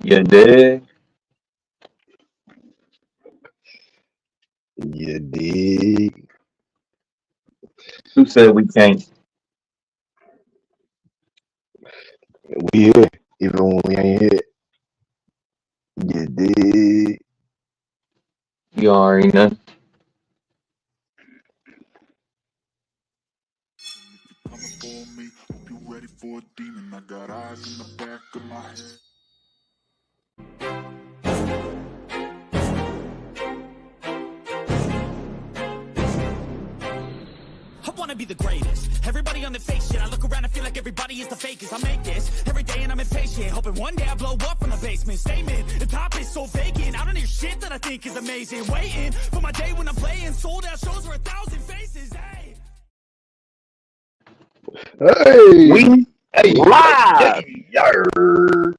You dig? You dig? Who said we can't? We here, even when we ain't here. You dig? You already know. Coming for me, hope you ready for a demon. I got eyes in the back of my head. I wanna be the greatest. Everybody on the fake shit. I look around and feel like everybody is the fakest. I make this every day and I'm impatient. Hoping one day I blow up from the basement. Statement, the top is so vacant. I don't hear shit that I think is amazing. Waiting for my day when I'm playing. Sold out shows for 1,000 faces. Hey. Hey, We hey, live. yarr.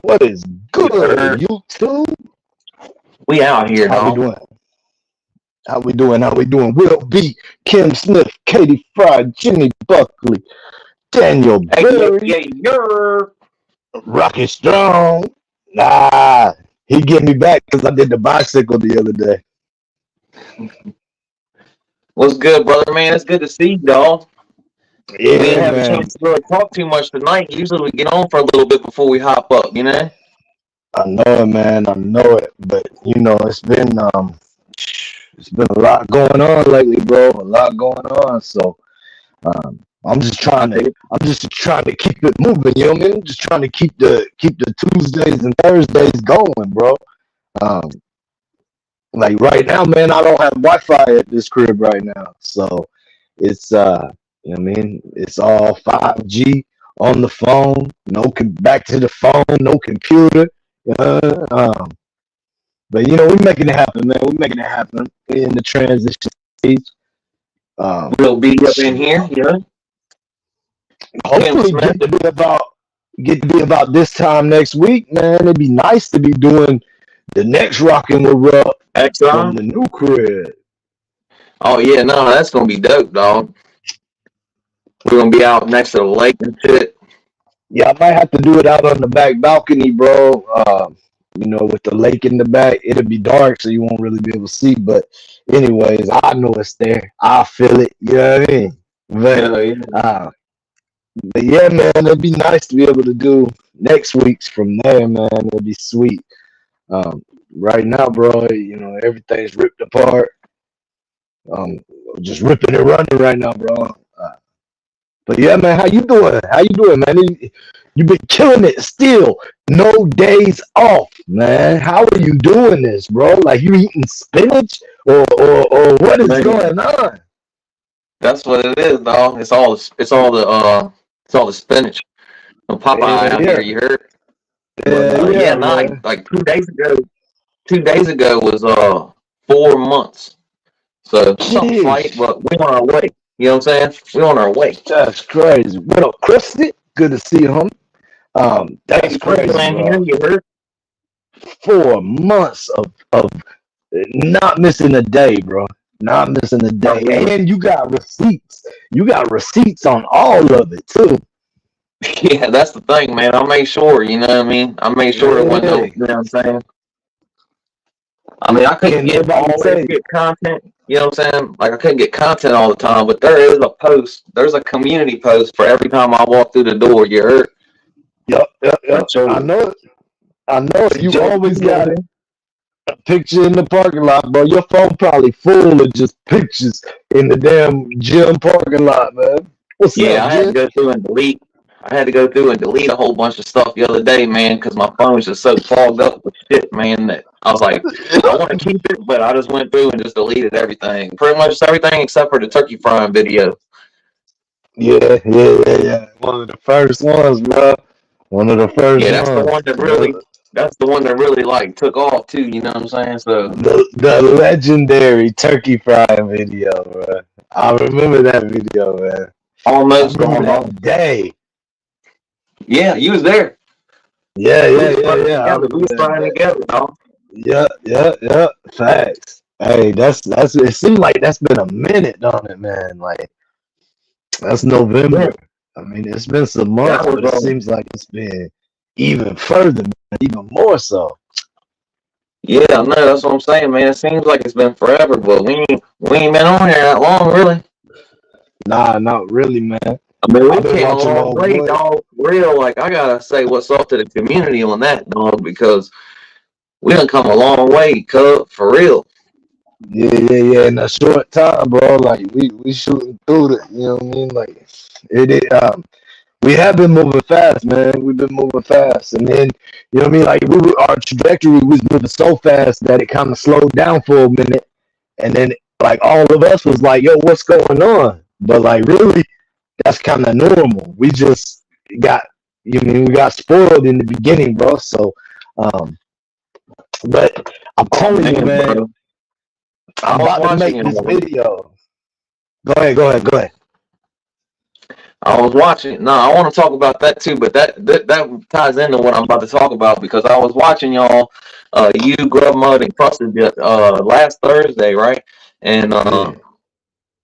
What is good, YouTube? We out here, How we dog. doing? How we doing? How we doing? Will B, Kim Smith, Katie Fry, Jimmy Buckley, Daniel Hey, Berry, you're. Rocky Strong. Nah, he get me back because I did the bicycle the other day. What's good, brother, man? It's good to see you, dog. We didn't Yeah, have a man. chance to really talk too much tonight. Usually we get on for a little bit before we hop up, you know? I know it, man. I know it, but you know, it's been a lot going on lately, bro. A lot going on. So I'm just trying to keep it moving. You know what I mean? Just trying to keep the Tuesdays and Thursdays going, bro. Um, like right now, man, I don't have Wi-Fi at this crib right now, so it's you know what I mean? It's all 5G on the phone. Back to the phone. No computer. Um, but you know, we're making it happen, man. We're making it happen. We're in the transition stage. We'll be up in here, you know? Hopefully get to be about this time next week, man. It'd be nice to be doing the next Rockin' with Ruck from the new crib. Oh, yeah, no, that's going to be dope, dog. We're going to be out next to the lake and shit. Yeah, I might have to do it out on the back balcony, bro. You know, with the lake in the back, it'll be dark, so you won't really be able to see. But anyways, I know it's there. I feel it. You know what I mean? But yeah, man, it'd be nice to be able to do next week's from there, man. It'd be sweet. Right now, bro, you know, everything's ripped apart. Just ripping and running right now, bro. But yeah, man, how you doing? How you doing, man? You've been killing it still. No days off, man. How are you doing this, bro? Like you eating spinach or what is going on? That's what it is, dog. It's all the spinach. No Popeye out here, you heard? Like 2 days ago was 4 months. So something slight, but we're on our way. You know what I'm saying? We're on our way. That's crazy. What up, Kristen? Good to see you, homie. That's crazy, bro. You heard? 4 months of not missing a day, bro. Not missing a day. And you got receipts. You got receipts on all of it, too. Yeah, that's the thing, man. I made sure, you know what I mean? I made sure it wasn't, you know what I'm saying? I mean, I couldn't get content, you know what I'm saying? Like, I couldn't get content all the time, but there's a community post for every time I walk through the door, you heard? Yep. I know it. You always got it. A picture in the parking lot, bro. Your phone probably full of just pictures in the damn gym parking lot, man. What's up, I had to go through and delete. I had to go through and delete a whole bunch of stuff the other day, man, because my phone's just so fogged up with shit, man, that I was like, I want to keep it, but I just went through and just deleted everything. Pretty much everything except for the turkey frying video. Yeah. One of the first ones, bro. One of the first ones. That's the one that really like took off too, you know what I'm saying? So the legendary turkey frying video, bro. I remember that video, man. Almost gone all day. Yeah, you was there. Yeah. We was frying together, dog. Yeah. Facts. Hey, that's it seems like that's been a minute on it, man. Like that's November. I mean, it's been some months, but it seems like it's been even further, man, even more so. Yeah, I know. That's what I'm saying, man. It seems like it's been forever, but we ain't been on here that long, really. Nah, not really, man. I mean, we I've been came a watching long old way, boy. dog. Real, like I gotta say, what's up to the community on that, dog? Because we done come a long way, cub, for real. Yeah. In a short time, bro. Like we shooting through the, you know what I mean? Like we have been moving fast, man. We've been moving fast, and then you know what I mean. Like our trajectory was moving so fast that it kind of slowed down for a minute, and then like all of us was like, "Yo, what's going on?" But like really, that's kind of normal. We just got, you know, we got spoiled in the beginning, bro. So, um, but I'm Oh telling you, man, man, bro. I I'm was about to watching make you. this video. Go ahead. I was watching. No, I want to talk about that too, but that ties into what I'm about to talk about because I was watching y'all, you, Grub Mud, and Crusted last Thursday, right? And Yeah,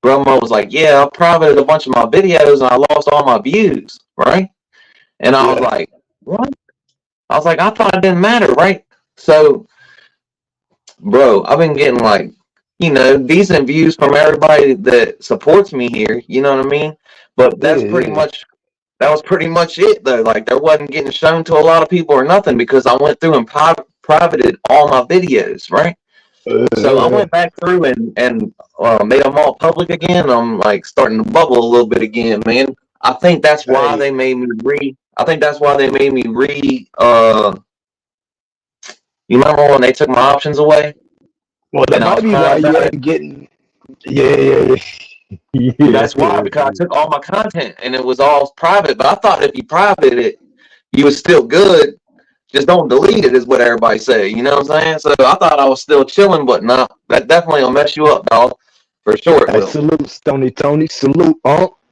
Grub Mud was like, "Yeah, I privated a bunch of my videos and I lost all my views, right?" And I was yeah, like, "What?" I was like, "I thought it didn't matter, right?" So, bro, I've been getting like, decent views from everybody that supports me here. You know what I mean? But yeah. that was pretty much it though. Like there wasn't getting shown to a lot of people or nothing because I went through and privated all my videos, right? So I Uh, went back through and made them all public again. I'm like starting to bubble a little bit again, man. I think that's why hey, they made me re. I think that's why they made me re. You remember when they took my options away well, that and I might was be crying why you about it? ain't getting. Yeah, yeah. That's why, because I took all my content and it was all private. But I thought if you private it, you was still good. Just don't delete it, is what everybody say. You know what I'm saying? So I thought I was still chilling, but no, that definitely will mess you up, dog. For sure it Hey, will. salute, Stony Tony. Salute,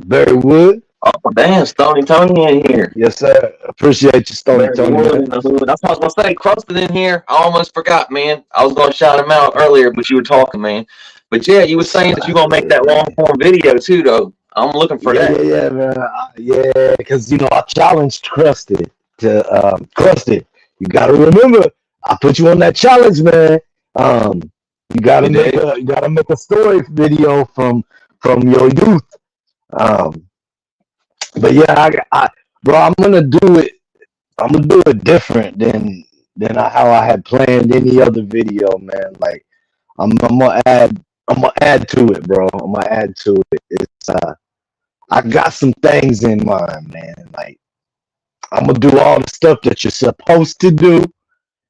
Barry Wood. Oh, damn, Stony Tony in here. Yes, sir. Appreciate you, Stony Barry Tony, Wood man. in the hood. That's what I was going to say. Crusted in here. I almost forgot, man. I was going to shout him out earlier, but you were talking, man. But yeah, you were saying that you're going to make that long form video too, though. I'm looking for that. Yeah, man. Yeah, because you know I challenged Crusted to Crusted. You got to remember, I put you on that challenge, man. Um, You did? you gotta make a story video from your youth. Um, but yeah, bro, I'm gonna do it. I'm gonna do it different than how I had planned any other video, man. Like I'm gonna add to it, bro. I'm gonna add to it. It's I got some things in mind, man. Like I'm gonna do all the stuff that you're supposed to do,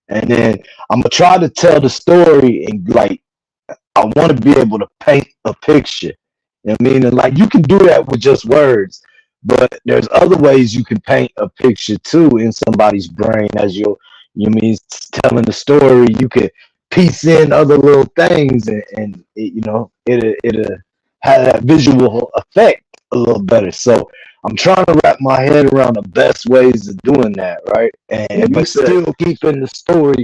and then I'm gonna try to tell the story and like I want to be able to paint a picture. You know what I mean? And like you can do that with just words, but there's other ways you can paint a picture too in somebody's brain as you mean telling the story. You could piece in other little things, and it, you know it'll have that visual effect a little better. So I'm trying to wrap my head around the best ways of doing that, right? When And you but said, still keeping the story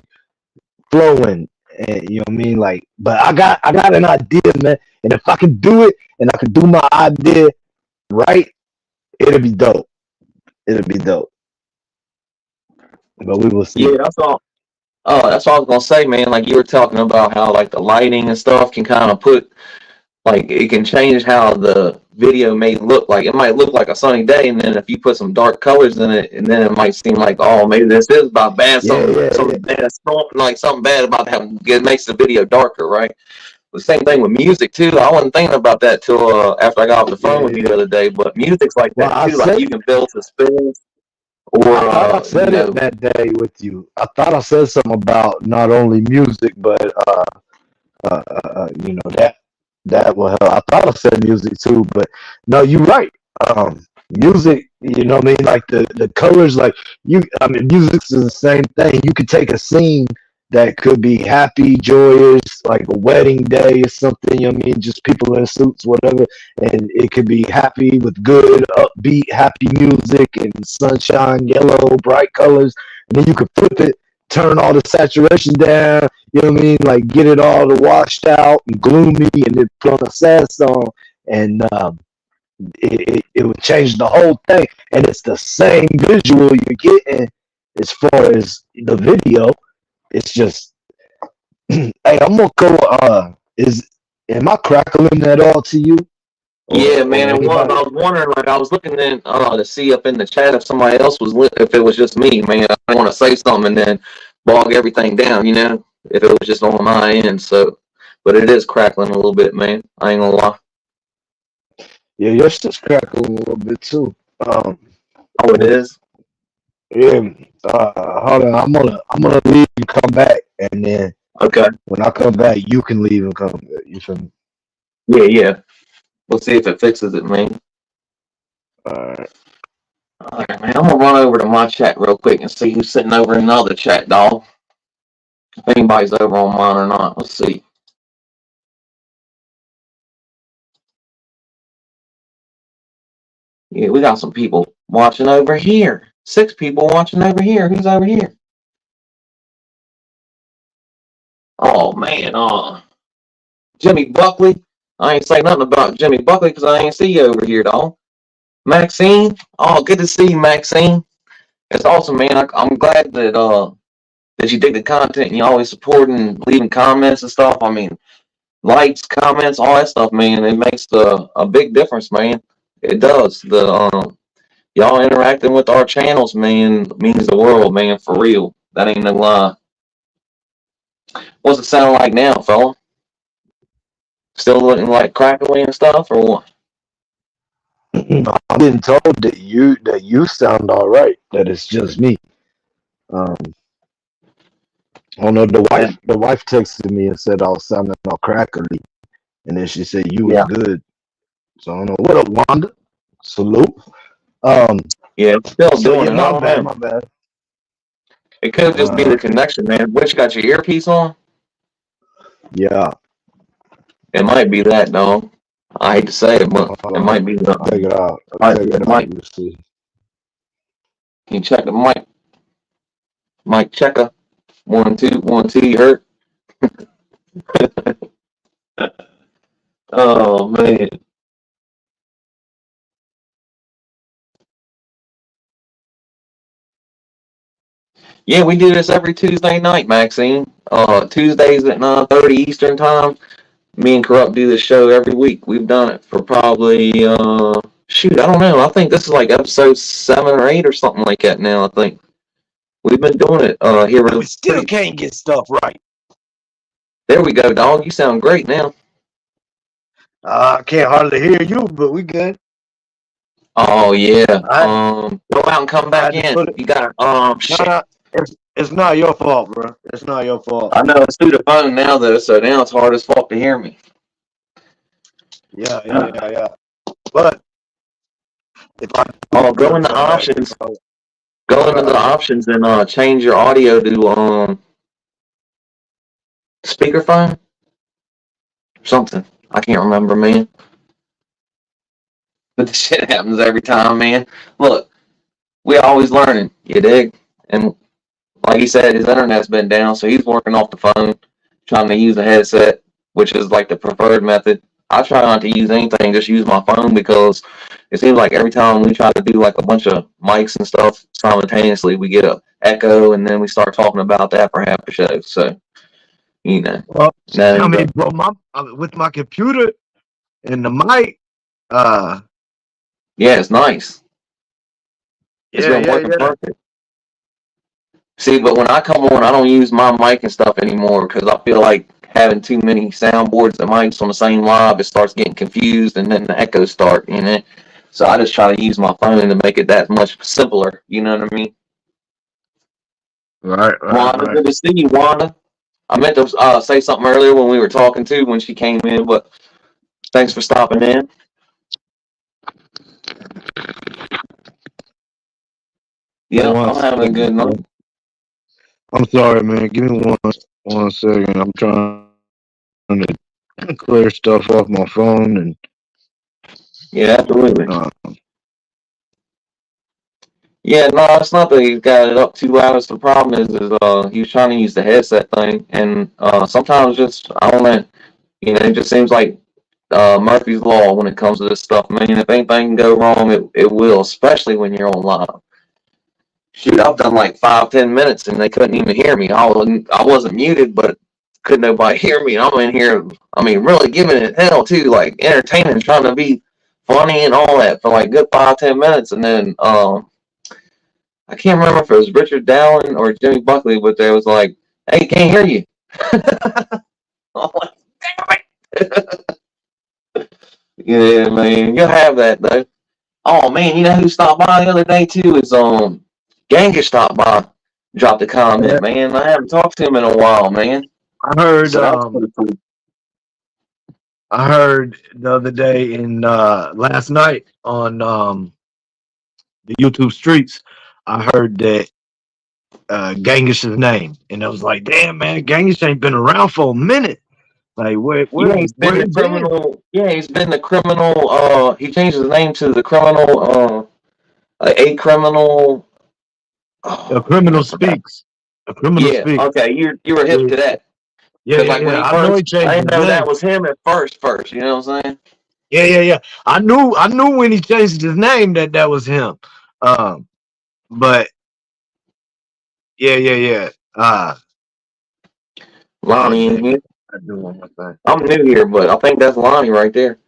flowing. And, you know what I mean? Like, but I got an idea, man. And if I can do it and I can do my idea right, it'll be dope. It'll be dope. But we will yeah, see. that's all. Oh, that's all I was gonna say, man. Like you were talking about how like the lighting and stuff can kind of put like it can change how the video may look. Like it might look like a sunny day, and then if you put some dark colors in it, and then it might seem like, oh, maybe this is about bad Yeah. something bad, like something bad about to happen. It makes the video darker, right? The same thing with music too. I wasn't thinking about that till after I got off the phone with you the Yeah. other day. But music's like Well, that too. Like you can build suspense, or I thought I said it that day with you. I thought I said something about not only music, but you know that will help. I thought I said music too, but no, you're right. Music, you know what I mean? Like the colors, like I mean, music's the same thing. You could take a scene that could be happy, joyous, like a wedding day or something, you know what I mean? Just people in suits, whatever. And it could be happy with good, upbeat, happy music and sunshine, yellow, bright colors. And then you could flip it, turn all the saturation down, you know what I mean? Like get it all washed out and gloomy and then put on a sad song. And it would change the whole thing. And it's the same visual you're getting, as far as the video, it's just hey, I'm gonna go. Am I crackling at all to you Yeah, or man, it was. anybody? I was wondering, like, I was looking in to see up in the chat if somebody else was if it was just me, man. I didn't want to say something and then bog everything down, you know, if it was just on my end. So, but it is crackling a little bit, man. I ain't gonna lie. Yeah, your shit's crackling a little bit too. Um, Oh, it is. yeah. Hold on. I'm gonna leave and come back, and then Okay. when I come back, you can leave and come. You feel me? Yeah, yeah. We'll see if it fixes it, man. All right. All right, man. I'm gonna run over to my chat real quick and see who's sitting over in another chat, dog. If anybody's over on mine or not. Let's see. Yeah, we got some people watching over here. 6 people watching over here. Who's over here? Oh man, Jimmy Buckley. I ain't say nothing about Jimmy Buckley because I ain't see you over here, dog. Maxine. Oh, good to see you, Maxine. It's awesome, man. I'm glad that you dig the content and you always supporting, leaving comments and stuff. I mean, likes, comments, all that stuff, man. It makes a big difference, man. It does. Y'all interacting with our channels, man, means the world, man, for real. That ain't no lie. What's it sound like now, fella? Still looking like crackly and stuff, or what? I'm getting told that you sound all right. That it's just me. Um, oh no, the wife texted me and said I was sounding all crackly, and then she said you was Yeah, good. So I don't know. What up, Wanda? Salute. Um. yeah, it's still So doing yeah, it. I my don't bad, know. my bad. It could just be the connection, man. Which got your earpiece on? Yeah. It might be that, dog. I hate to say it, but Hold it on. might be I'll take it out. I'll might take be the it out. mic. You see. Can you check the mic? Mic checker. 1 2 1 2. You heard? Oh man. Yeah, we do this every Tuesday night, Maxine. Tuesdays at 9:30 Eastern time. Me and Corrupt do this show every week. We've done it for probably shoot, I don't know. I think this is like episode 7 or 8 or something like that now. I think we've been doing it here. We still can't get stuff right. There we go, dog. You sound great now. I can't hardly hear you, but we good. Oh yeah. I Go out and come I back had to in. put it. You got No, shit. no, it's not your fault, bro. It's not your fault. I know it's through the phone now though, so now it's hard as fuck to hear me. Yeah. But if I Go into come back, options. Go into the options and change your audio to speakerphone. Something. I can't remember, man. But the shit happens every time, man. Look, we always learning, you dig? And like he said, his internet's been down, so he's working off the phone, trying to use a headset, which is like the preferred method. I try not to use anything, just use my phone because it seems like every time we try to do like a bunch of mics and stuff simultaneously, we get a echo, and then we start talking about that for half the show. So, you know, well, I mean, bro, with my computer and the mic, yeah, it's nice. It's been yeah. working perfect. See, but when I come on, I don't use my mic and stuff anymore because I feel like having too many soundboards and mics on the same live, it starts getting confused and then the echoes start, you know. So I just try to use my phone to make it that much simpler. You know what I mean? Right. Wanda, good to see you, Wanda. I meant to say something earlier when we were talking to when she came in, but thanks for stopping in. Yeah, I'm having a good night. I'm sorry, man. Give me one second. I'm trying to clear stuff off my phone and Yeah, absolutely. Yeah, no, it's not that he's got it up 2 hours. The problem is he was trying to use the headset thing, and sometimes just I don't know, you know, it just seems like Murphy's law when it comes to this stuff, man. If anything can go wrong, it will, especially when you're on live. shoot, I've done like 5-10 minutes and they couldn't even hear me. I wasn't muted, but couldn't nobody hear me. And I'm in here, I mean, really giving it hell too, like entertaining, trying to be funny and all that for like good 5-10 minutes, and then I can't remember if it was Richard Dallin or Jimmy Buckley, but they was like, "Hey, can't hear you." I'm like, "Damn it!" Yeah, man, you'll have that though. Oh man, you know who stopped by the other day too is Genghis stopped by, dropped a comment, man. I haven't talked to him in a while, man. I heard So that's pretty cool. I heard the other day in last night on the YouTube streets, I heard that Gengish's name, and I was like, "Damn, man, Gengish ain't been around for a minute. Like, Yeah, he's been the criminal. Yeah, he's been the criminal. He changed his name to the criminal. A criminal. A criminal speaks. A criminal Yeah. speaks. Okay, you were hip to that. Yeah, Like when he I know he changed I his didn't know name. that was him at first. You know what I'm saying? Yeah. I knew when he changed his name that was him. But yeah. Lonnie in here. I'm new here, but I think that's Lonnie right there.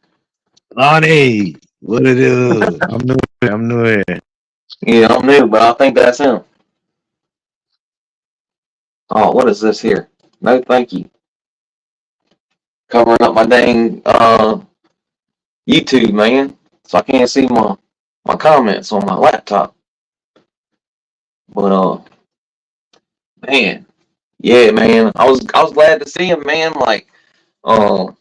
Lonnie, what it is? I'm new here. Yeah, I'm new, but I think that's him. Oh, what is this here? No, thank you. Covering up my dang YouTube, man, so I can't see my comments on my laptop. But man, yeah, man, I was glad to see him, man. Like, I don't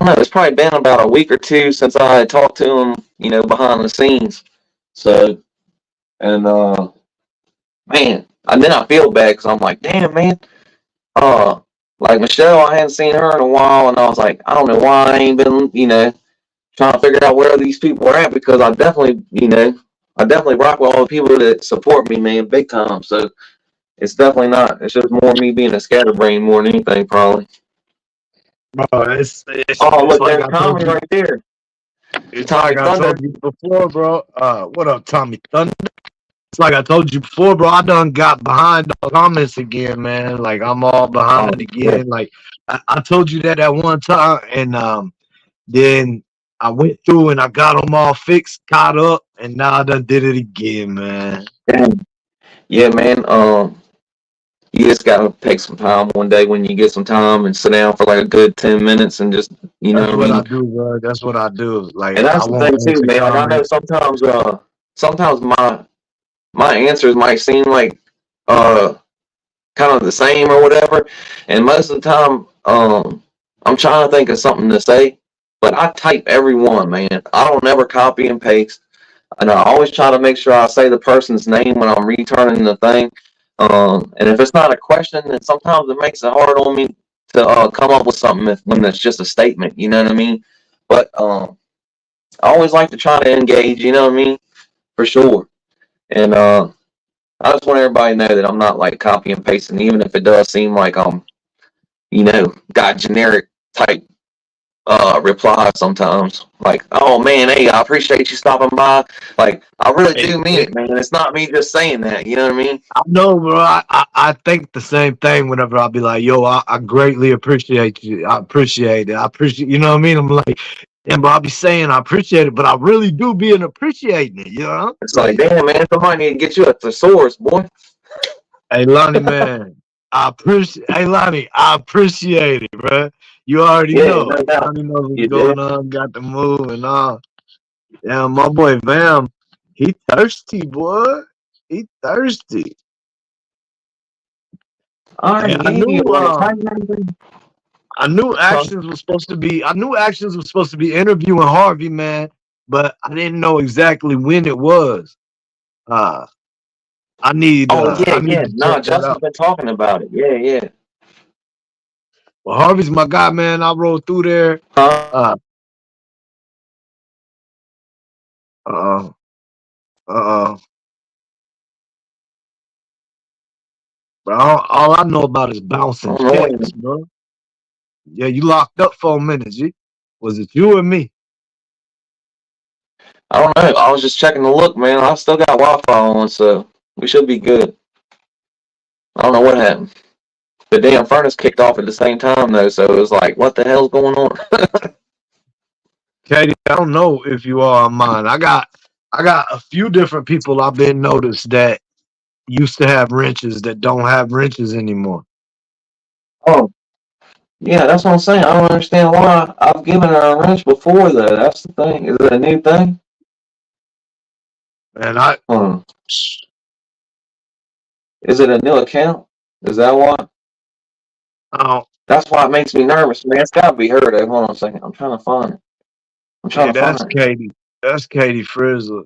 know, it's probably been about a week or two since I had talked to him, you know, behind the scenes. So, and man, and then I feel bad because I'm like, damn, man, like Michelle, I hadn't seen her in a while, and I was like, I don't know why I ain't been, you know, trying to figure out where these people are at, because I definitely, you know, I definitely rock with all the people that support me, man, big time. So it's definitely not. It's just more me being a scatterbrain more than anything, probably. Bro, it's Look, like there's Tommy right there. It's like I told you before, bro. What up, Tommy Thunder? It's like I told you before, bro. I done got behind the comments again, man. Like I'm all behind again. Yeah. Like I told you that one time, and then I went through and I got them all fixed, caught up, and now I done did it again, man. Yeah, man. You just gotta take some time one day when you get some time and sit down for like a good 10 minutes and just, you know what I mean? I do, bro. That's what I do. Like, and that's the thing too, man. Like, I know sometimes my answers might seem like kind of the same or whatever, and most of the time I'm trying to think of something to say, but I type every one, man. I don't ever copy and paste, and I always try to make sure I say the person's name when I'm returning the thing. And if it's not a question, then sometimes it makes it hard on me to come up with something when it's just a statement. You know what I mean? But I always like to try to engage. You know what I mean? For sure. And I just want everybody to know that I'm not like copy and pasting, even if it does seem like I'm, you know, got generic type replies sometimes. Like, oh man, hey, I appreciate you stopping by. Like, I really do mean it, man. It's not me just saying that. You know what I mean? I know, bro. I think the same thing whenever I'll be like, yo, I greatly appreciate you. I appreciate it. I appreciate, you know what I mean? I'm like, and bro, I'll be saying I appreciate it, but I really do be appreciating it, you know? It's like, damn, man, somebody need to get you a thesaurus, boy. Hey, Lonnie, man. Hey, Lonnie, I appreciate it, bro. You already know. No Lonnie knows what's going on, got the move and all. Yeah, my boy Vam, he thirsty, boy. He thirsty. I knew Actions was supposed to be interviewing Harvey, man, but I didn't know exactly when it was. I need. No, Justin's been talking about it. Yeah. Well, Harvey's my guy, man. I rode through there. But all I know about is bouncing checks, bro. Yeah, you locked up for a minute, G. Was it you or me? I don't know. I was just checking the look, man. I still got Wi-Fi on, so We should be good. I don't know what happened. The damn furnace kicked off at the same time though, so it was like, what the hell's going on? Katie, I don't know if you are on mine. I got a few different people I've been noticed that used to have wrenches that don't have wrenches anymore. Oh, yeah, that's what I'm saying. I don't understand why I've given her a wrench before though. That's the thing. Is it a new thing? And I Is it a new account? Is that why? oh That's why it makes me nervous, man. It's gotta be her though. Hold on a second. I'm trying to find it. I'm trying yeah, to that's find it. Katie. That's Katie Frizzle.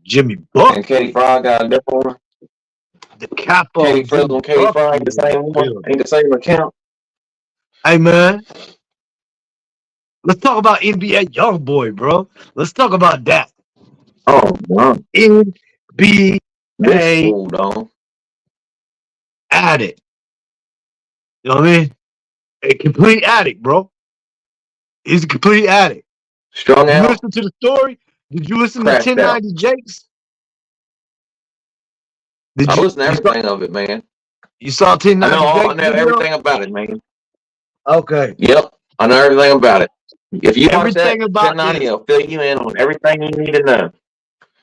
Jimmy Buck. And Katie Fry got a different one. The capo. Katie Frizzle and Katie Fry ain't the same one. Ain't the same account. Hey man, let's talk about NBA YoungBoy, bro. Let's talk about that. Oh, wow. NBA This fool, dog. addict. You know what I mean? A complete addict, bro. He's a complete addict. Strung Did you out. listen to the story? Did you listen Crashed to 1090 Jakes? I listened to everything of it, man. You saw 1090 I know everything about it, man. Okay. Yep, I know everything about it. If you watch that Everything about 1090, this. it'll fill you in on everything you need to know.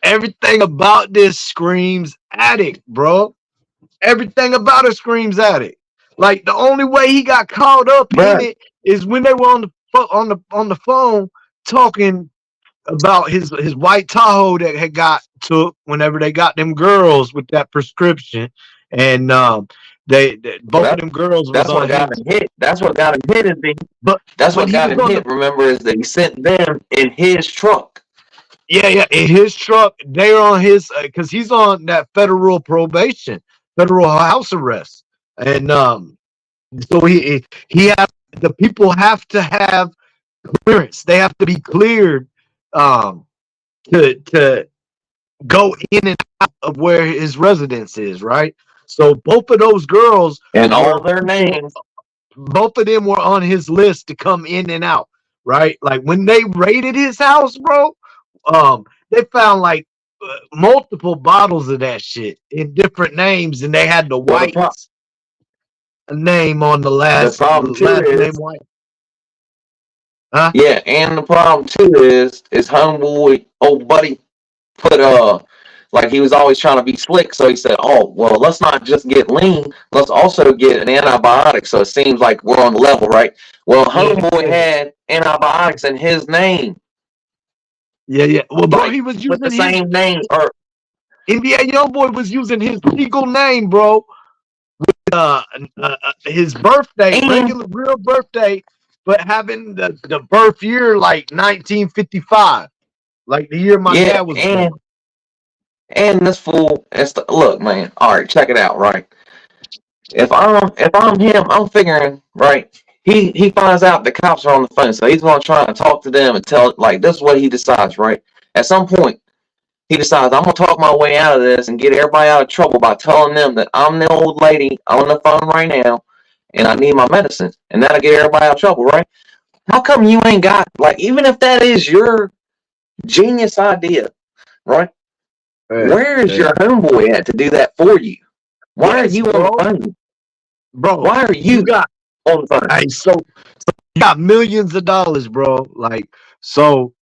Everything about this screams addict, bro. Everything about it screams addict. Like the only way he got caught up in it is when they were on the phone talking about his white Tahoe that had got took whenever they got them girls with that prescription, and they both of them girls was That's what got him hit. That's what got him hit. That's what got him hit. Remember, is that he sent them in his truck. Yeah, in his truck. They're on his because he's on that federal probation, federal house arrest, and so he has the people have to have clearance. They have to be cleared to go in and out of where his residence is, right? So both of those girls and all their names, both of them were on his list to come in and out, right? Like when they raided his house, bro, they found like multiple bottles of that shit in different names, and they had the White's name on the last. The problem name White. Huh? Yeah, and the problem too is homeboy, old buddy, put like he was always trying to be slick, so he said, "Oh, well, let's not just get lean, let's also get an antibiotic." So it seems like we're on the level, right? Well, homeboy had antibiotics in his name. Yeah. Well, bro, like, he was using the same name, or NBA YoungBoy was using his legal name, bro. With his birthday, real birthday, but having the birth year like 1955, like the year my dad was born. And this fool, look, man. All right, check it out, right? If I'm him, I'm figuring, right? He finds out the cops are on the phone, so he's gonna try and talk to them and tell, like, this is what he decides, right? At some point, he decides, I'm gonna talk my way out of this and get everybody out of trouble by telling them that I'm the old lady on the phone right now and I need my medicine, and that'll get everybody out of trouble, right? How come you ain't got, like, even if that is your genius idea, right? Where is your homeboy at to do that for you? Why are you on the phone? Bro, why are you on the phone? Hey, so you got millions of dollars, bro. Like, so,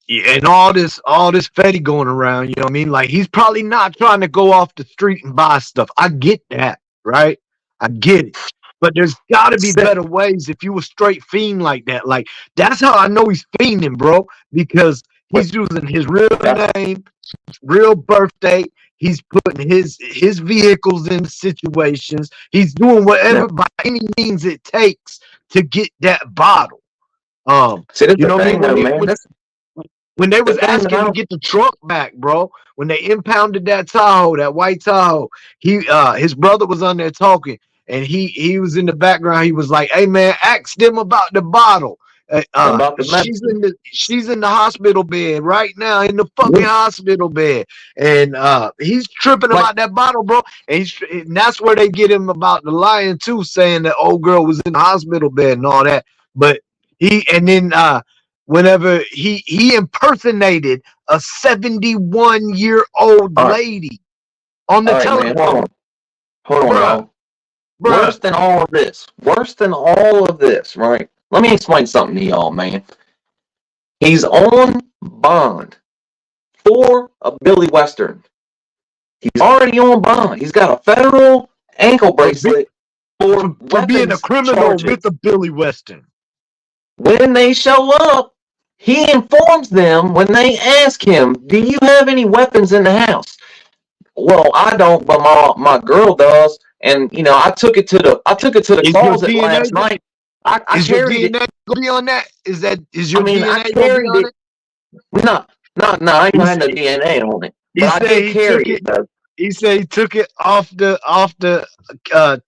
and all this Fetty going around, you know what I mean? Like, he's probably not trying to go off the street and buy stuff. I get that, right? I get it. But there's got to be better ways if you a straight fiend like that. Like, that's how I know he's fiending, bro, because he's using his real name, real birthday. He's putting his vehicles in situations. He's doing whatever by any means it takes to get that bottle. You know what I mean? When they was asking to get the truck back, bro, when they impounded that Tahoe, that white Tahoe, his brother was on there talking, and he was in the background. He was like, "Hey man, ask them about the bottle. She's in the hospital bed right now, in the fucking hospital bed, and he's tripping about that bottle, bro. And that's where they get him about the lying too, saying that old girl was in the hospital bed and all that. But then whenever he impersonated a 71-year-old All right, lady on the all right, man. telephone. Hold on, Bruh, y'all. bruh. Worse than all of this, right? Let me explain something to y'all, man. He's on bond for a Billy Western. He's already on bond. He's got a federal ankle bracelet for being a weapons criminal charges. with a Billy Western. When they show up, he informs them when they ask him, "Do you have any weapons in the house?" Well, I don't, but my girl does. And I took it to the Is your closet DNA last night. I is your carried it. DNA gonna be on that? Is I your mean, I DNA gonna be carried on it. it? No, I ain't He gonna have no said DNA on it, he but I said did he carry took it it. though. He said he took it off the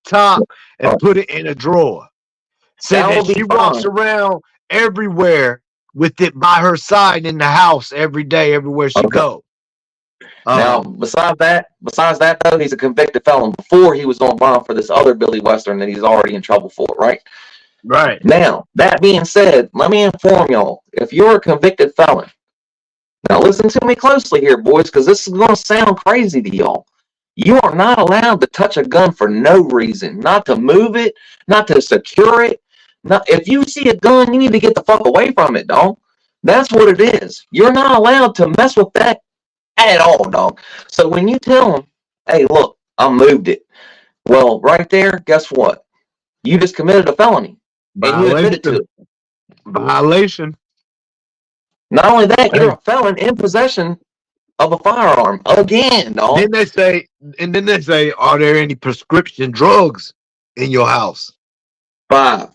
top and put it in a drawer. Said That that will be she walks fine. around everywhere with it by her side in the house every day, everywhere she Okay. goes. Now, besides that though, he's a convicted felon before he was on bond for this other Billy Western that he's already in trouble for, right? Right. Now, that being said, let me inform y'all, if you're a convicted felon, now listen to me closely here, boys, because this is going to sound crazy to y'all. You are not allowed to touch a gun for no reason. Not to move it, not to secure it. Not, if you see a gun, you need to get the fuck away from it, dog. That's what it is. You're not allowed to mess with that at all, dog. So when you tell them, "Hey, look, I moved it," well, right there, guess what? You just committed a felony, and you admitted to Violation. it. Violation. Not only that, you're Hey. a felon in possession of a firearm again, dog. Then they say, are there any prescription drugs in your house? Five.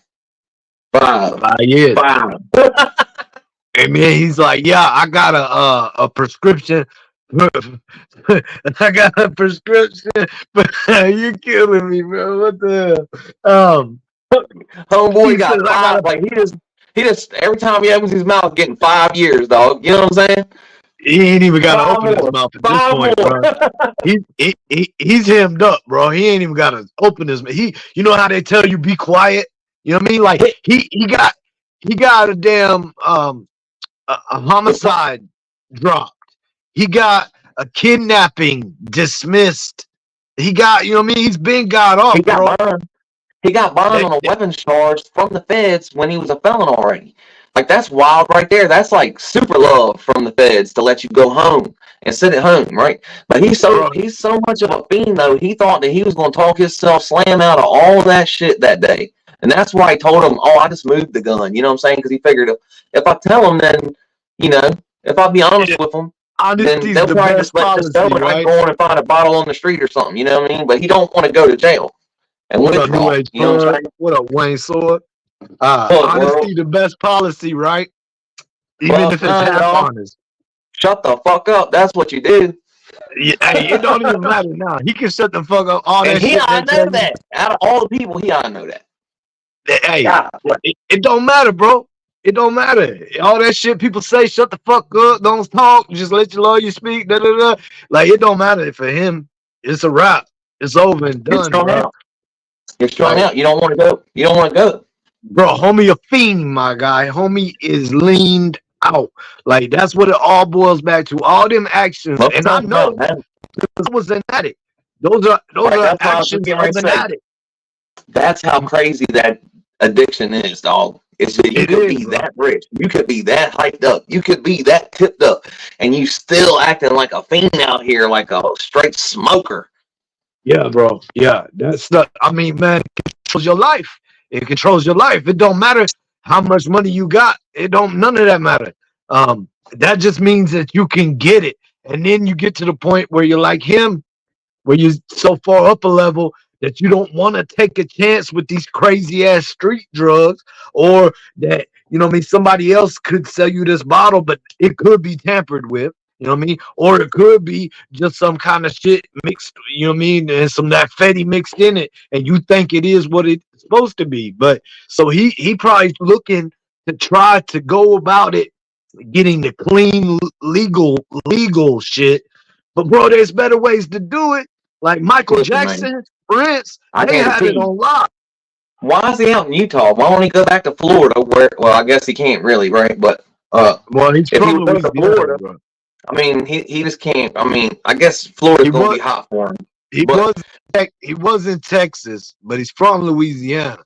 5 years. Five. And then he's like, yeah, I got a prescription. I got a prescription. You killing me, bro. What the hell? Homeboy He got says I five. got a Like he just every time he opens his mouth, getting 5 years, dog. You know what I'm saying? he ain't even gotta 5 open his more. mouth at this 5 point, more. bro. He's hemmed up, bro. He ain't even gotta open his mouth. You know how they tell you be quiet? You know what I mean? Like he got a damn a homicide dropped. He got a kidnapping dismissed. He got, you know what I mean? He's been got off, He got bro. bond. He got bond on a weapons charge from the feds when he was a felon already. Like, that's wild right there. That's like super love from the feds to let you go home and sit at home, right? But he's so much of a fiend though. He thought that he was going to talk himself slam out of all that shit that day, and that's why he told him, "Oh, I just moved the gun." You know what I'm saying? Because he figured if I tell him, then if I be honest with them, then Honesty's they'll the probably just best let this go, policy, and I right? go on and find a bottle on the street or something. You know what I mean? But he don't want to go to jail and What up, New withdraw. Age You know what I'm Sword? saying? What up, Wayne Sword? Look, Honesty world. the best policy, right? Even Well, if it's half y'all, honest. shut the fuck up. That's what you do. Hey, it don't even matter now. He can shut the fuck up. All And that he shit I they know tell you. that. Out of all the people, he I know that. Hey, God, it don't matter, bro. It don't matter. All that shit people say, shut the fuck up, don't talk, just let your lawyer speak, da da da. Like it don't matter for him. It's a wrap. It's over and you're done, strung bro. out. You're strung Like, out. You don't want to go. You don't want to go. bro, homie a fiend, my guy. Homie is leaned out. Like that's what it all boils back to. All them actions, Most and I times, no, know man. I was an addict. Those Right, are that's what I was just actions getting ready of to an say. addict. That's how crazy that addiction is, dog. Is that you It could is, be bro. that rich, you could be that hyped up, you could be that tipped up, and you still acting like a fiend out here, like a straight smoker. Yeah, bro. Yeah, that's the. I mean, man, it controls your life. It controls your life. It don't matter how much money you got. It don't. None of that matter. That just means that you can get it, and then you get to the point where you're like him, where you're so far up a level that you don't want to take a chance with these crazy ass street drugs, or that what I mean, somebody else could sell you this bottle, but it could be tampered with. You know what I mean? Or it could be just some kind of shit mixed, you know what I mean, and some that fatty mixed in it, and you think it is what it's supposed to be. But so he probably looking to try to go about it, getting the clean, legal shit. But bro, there's better ways to do it. Like Michael Listen, man, Jackson, Prince, I they had guarantee it you. on lock. Why is he out in Utah? Why don't he go back to Florida? Where? Well, I guess he can't really, right? But Well, he's If he from goes to Louisiana, Florida, bro. I mean, he just can't. I mean, I guess Florida's He gonna was be hot for him. he But was in Texas, but he's from Louisiana.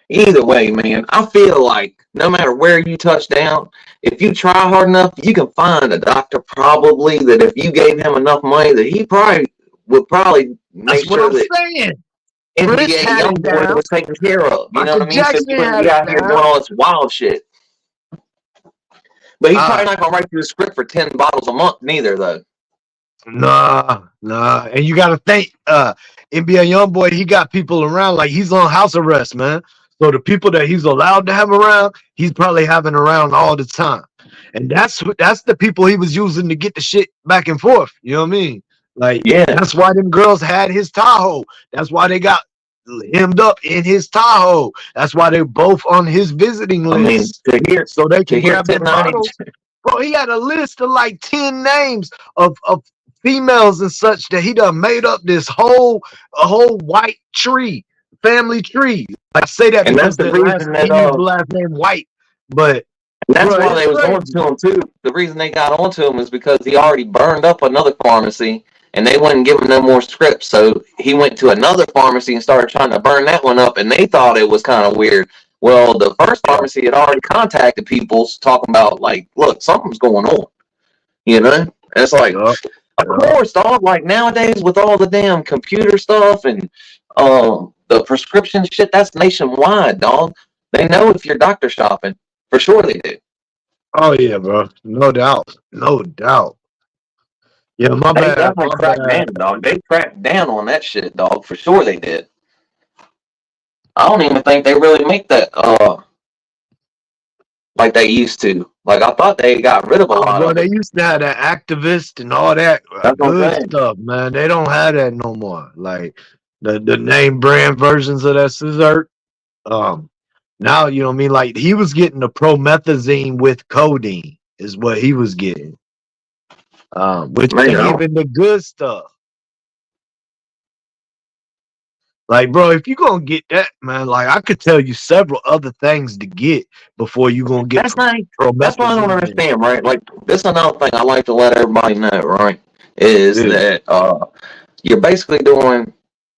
either way, man, I feel like no matter where you touch down, if you try hard enough, you can find a doctor probably that if you gave him enough money, that he would That's make what sure I'm that saying. Prince NBA had young it boy down. was taken care of. You know Michael what I mean? So Jackson you wouldn't had be it out here doing down. all this wild shit. But he's Uh, probably not gonna write you a script for 10 bottles a month, neither though. nah. And you gotta think, NBA YoungBoy, he got people around like he's on house arrest, man. So the people that he's allowed to have around, he's probably having around all the time. And that's the people he was using to get the shit back and forth. You know what I mean? Like Yeah. that's why them girls had his Tahoe. That's why they got hemmed up in his Tahoe. That's why they're both on his visiting I mean, list. So they to can hear grab them 1090, bottles. Bro, he had a list of like 10 names of females and such that he done made up this whole white family tree. I say that and that's because the their last reason he that used the last name White, but that's bro, why it's they was on crazy. to him too. The reason they got onto him is because he already burned up another pharmacy, and they wouldn't give him no more scripts. So he went to another pharmacy and started trying to burn that one up, and they thought it was kind of weird. Well, the first Yeah, pharmacy had already contacted people talking about like, look, something's going on. You know, and it's like, yeah, of yeah. course, dog. Like nowadays with all the damn computer stuff and the prescription shit, that's nationwide, dog. They know if you're doctor shopping. For sure they do. Oh yeah, bro. No doubt. No doubt. Yeah, my They bad. definitely My cracked bad. down, dog. They cracked down on that shit, dog. For sure they did. I don't even think they really make that like they used to. Like I thought they got rid of a Oh, lot bro, of they it. used to have that activist and all that That's what I'm good saying. stuff, man. They don't have that no more. Like the name brand versions of that scissor. Um, Now you know what I mean. Like he was getting the promethazine with codeine is what he was getting. Which Man, ain't even the good stuff. Like, bro, if you gonna get that, man, like I could tell you several other things to get before you gonna get that's not. That's what I don't promethazine. understand, right? Like this is another thing I like to let everybody know, right? Is Yeah, that you're basically doing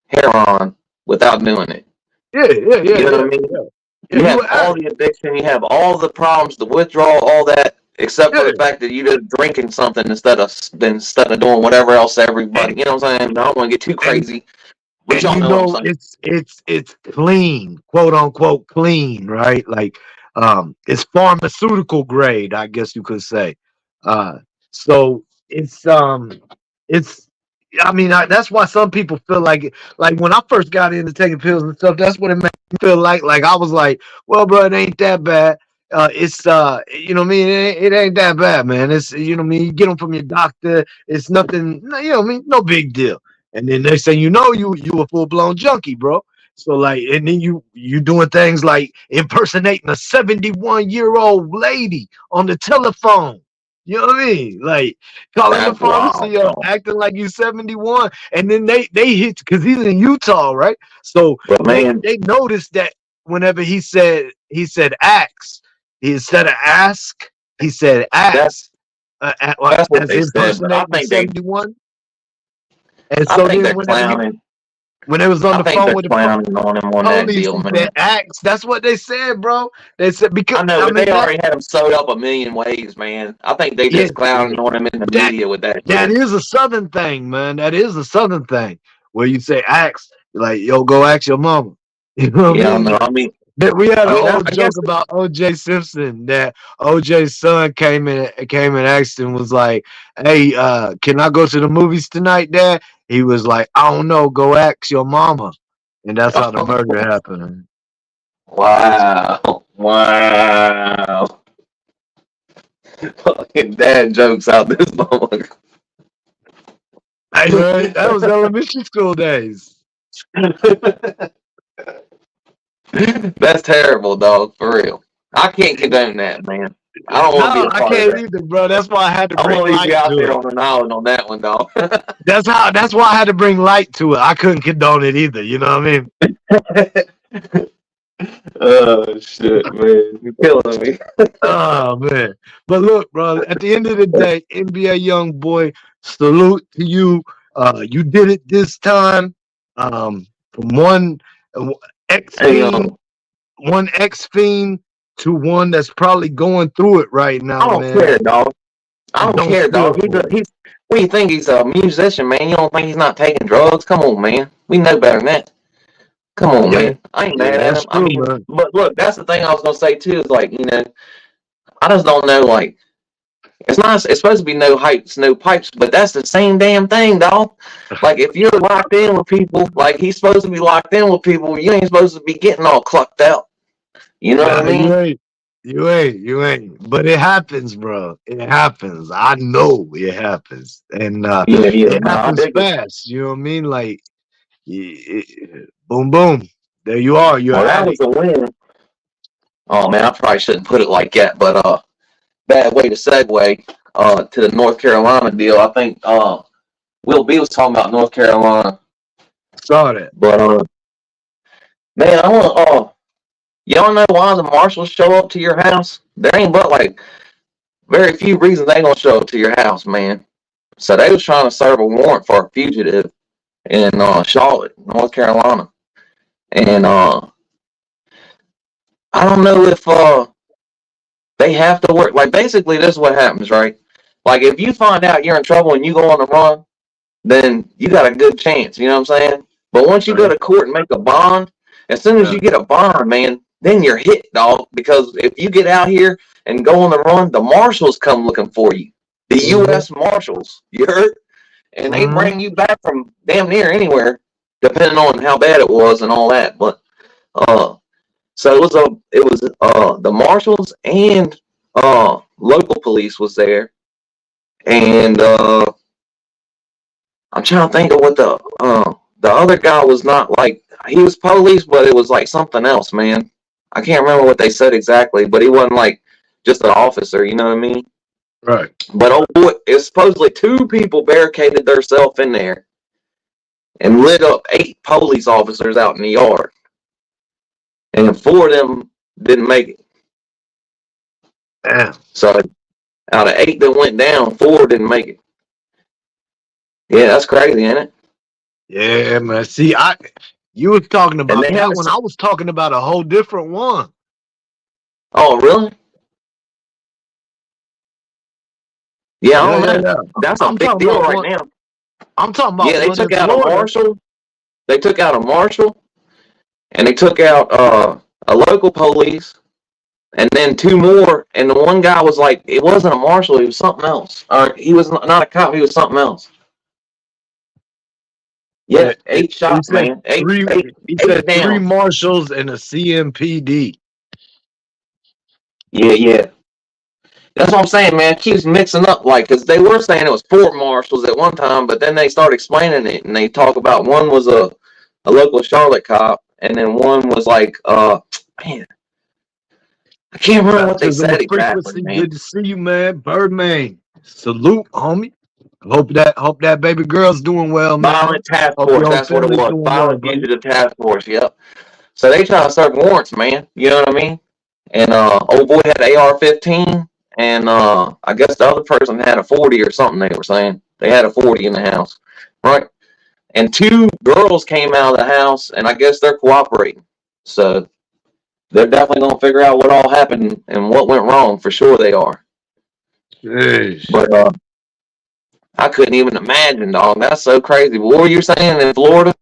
heroin without doing it. yeah, yeah, yeah, You know what I yeah, mean? yeah. Yeah, You you have an all addict. the addiction, you have all the problems, the withdrawal, all that, except for Yeah. the fact that you just drinking something instead of doing whatever else everybody. And, You know what I'm saying? I don't want to get too and crazy, but and y'all you know what I'm know saying. it's clean, quote unquote clean, right? Like it's pharmaceutical grade, I guess you could say. Uh so it's I mean that's why some people feel like when I first got into taking pills and stuff, that's what it made me feel like I was like, well bro, it ain't that bad. It's you know what I mean, it ain't that bad, man. It's you know what I mean, you get them from your doctor, it's nothing, you know what I mean, no big deal. And then they say, you know, you a full blown junkie, bro. So like, and then you doing things like impersonating a 71-year-old lady on the telephone. You know what I mean? Like calling the That's wild, pharmacy up, though. acting like you 71, and then they hit because he's in Utah, right? So But man, they noticed that whenever he said ax, instead of ask, he said ax, that's that's what as they said. But impersonating the 71. And I so think then they're clowning. when they was on I the think phone they're with the clowning on him on that police, deal, he man. said axe. That's what they said, bro. They said because I know, I but they mean that already had him sewed up a million ways, man. I think they yeah, just clowning on him in the that media with that that shit. is a southern thing, man. That is a southern thing where you say axe, like yo, go ask your mama. You know what I Yeah, I mean? know. Like we had an old I guess joke about OJ Simpson that OJ's son came and asked him was like, "Hey, can I go to the movies tonight, Dad?" He was like, "I don't know. Go ask your mama." And that's how the murder happened. wow, wow. Fucking dad jokes out this moment. Hey man, that was elementary school days. That's terrible, dog. For real. I can't condone that, man. I don't want to be No, a I part of can't that. either, bro. That's why I had to I want bring to leave you light out to there it. on an island on that one, dog. That's why I had to bring light to it. I couldn't condone it either. You know what I mean? Oh shit, man, you're killing me. Oh man. But look, bro, at the end of the day, NBA young boy, salute to you. You did it this time. From ex Hey, fiend, one ex fiend to one that's probably going through it right I now, don't man. care, dog. I don't Don't care, feel dog. for it. He's. What do you think? He's a musician, man. You don't think he's not taking drugs? Come on, man. We know better than that. Come on, Yeah, man. I ain't yeah, mad at that's him. I true, mean, man. but look, that's the thing I was gonna say too. Is like, I just don't know. Like, it's not. It's supposed to be no heights, no pipes, but that's the same damn thing, dog. Like, if you're locked in with people, like he's supposed to be locked in with people, you ain't supposed to be getting all clucked out. You know what I Nah, you mean? ain't. You ain't. But it happens, bro. It happens. I know it happens. And Yeah, yeah. it No, I happens dig it. fast. You know what I mean? Like, boom, boom. There you are. You're Well, an that was addict. a win. Oh man, I probably shouldn't put it like that, but bad way to segue to the North Carolina deal. I think Will B was talking about North Carolina, Saw that. but man, I want y'all know why the marshals show up to your house? There ain't but like very few reasons they gonna show up to your house, man. So they was trying to serve a warrant for a fugitive in Charlotte, North Carolina, and I don't know if they have to work. Like basically, this is what happens, right? Like if you find out you're in trouble and you go on the run, then you got a good chance. You know what I'm saying? But once you go Right. to court and make a bond, as soon as Yeah. you get a bond, man, then you're hit, dog. Because if you get out here and go on the run, the marshals come looking for you. The Mm-hmm. U.S. Marshals, you heard? And they Mm-hmm. bring you back from damn near anywhere, depending on how bad it was and all that. But uh, so it was the marshals and local police was there, and I'm trying to think of what the other guy was not like. He was police, but it was like something else, man. I can't remember what they said exactly, but he wasn't like just an officer. You know what I mean? Right. But oh boy, it's supposedly two people barricaded themselves in there and lit up 8 police officers out in the yard, and 4 of them didn't make it. Damn. So out of 8 that went down, 4 didn't make it. Yeah, that's crazy, isn't it? Yeah, man. See, you was talking And about they had that one. I was talking about a whole different one. oh really? Yeah, I Yeah, don't yeah, know. yeah. That's a I'm big talking deal about right one. now. I'm talking about Yeah, they one in took out a Florida. marshal. They took out a marshal, and they took out a local police, and then 2 more. And the one guy was like, it wasn't a marshal; he was something else. Or he was not a cop; he was something else. Yeah, Yeah, 8 he shots, said man. Eight, three. eight, He eight said three down. marshals and a CMPD. Yeah, yeah. That's what I'm saying, man. It keeps mixing up, like, because they were saying it was 4 marshals at one time, but then they start explaining it, and they talk about one was a local Charlotte cop, and then one was like, man, I can't remember what they Baptism said of exactly, frequency. man. Good to see you, man. Birdman. Salute, homie. Hope that baby girl's doing well, man. Violent Task Hope Force, your whole that's what it family's was. doing well, Violent buddy. Fugitive Task Force, yep. So they try to serve warrants, man. You know what I mean? And old boy had an AR-15, and I guess the other person had a 40 or something. They were saying they had a 40 in the house, right? And 2 girls came out of the house, and I guess they're cooperating. So they're definitely gonna figure out what all happened and what went wrong. For sure, they are. Jeez. But I couldn't even imagine, dog. That's so crazy. But what were you saying in Florida?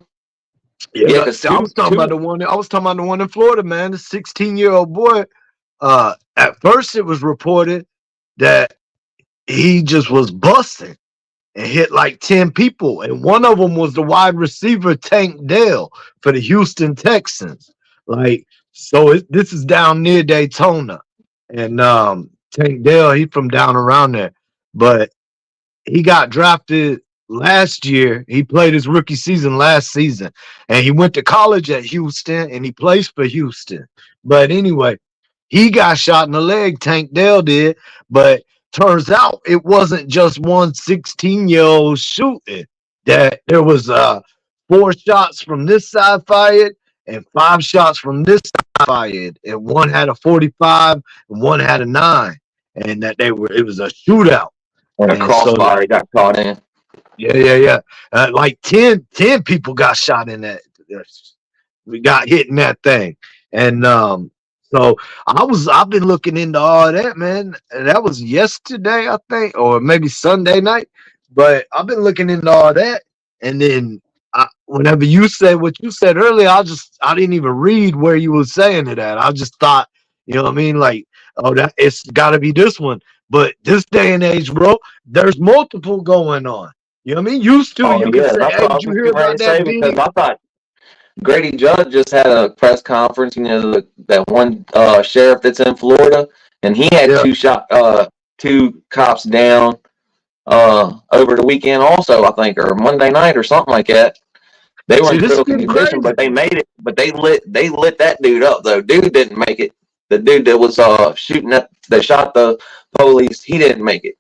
Yeah, Yeah, no, because see, I two, was talking about two. the one. I was talking about the one in Florida, man. The 16-year-old boy. At first, it was reported that he just was busting and hit like 10 people. And one of them was the wide receiver, Tank Dell, for the Houston Texans. Like, so this is down near Daytona. And Tank Dell, he from down around there. But he got drafted last year. He played his rookie season last season. And he went to college at Houston and he plays for Houston. But anyway, he got shot in the leg, Tank Dell did. But turns out it wasn't just one 16-year-old shooting. That there was 4 shots from this side fired and 5 shots from this fired, and one had a 45 and one had a 9, and that it was a shootout. And a And so crossfire got caught in. yeah. Like 10 people got shot in that. We got hit in that thing. And so I've been looking into all that, man. And that was yesterday, I think, or maybe Sunday night. But I've been looking into all that. And then whenever you said what you said earlier, I didn't even read where you were saying it at. I just thought, you know what I mean? Like, oh, that it's gotta be this one. But this day and age, bro, there's multiple going on. You know what I mean? Used to, Oh you could yeah, say, that's hey, what I did was you just hear getting ready about to say that because video? I thought Grady Judd just had a press conference. You know, that one sheriff that's in Florida, and he had Yeah. two cops down over the weekend, also I think, or Monday night or something like that. They were See, in this is critical getting condition, but crazy. they made it. But they lit that dude up though. Dude didn't make it. The dude that was shooting at that shot the police, he didn't make it.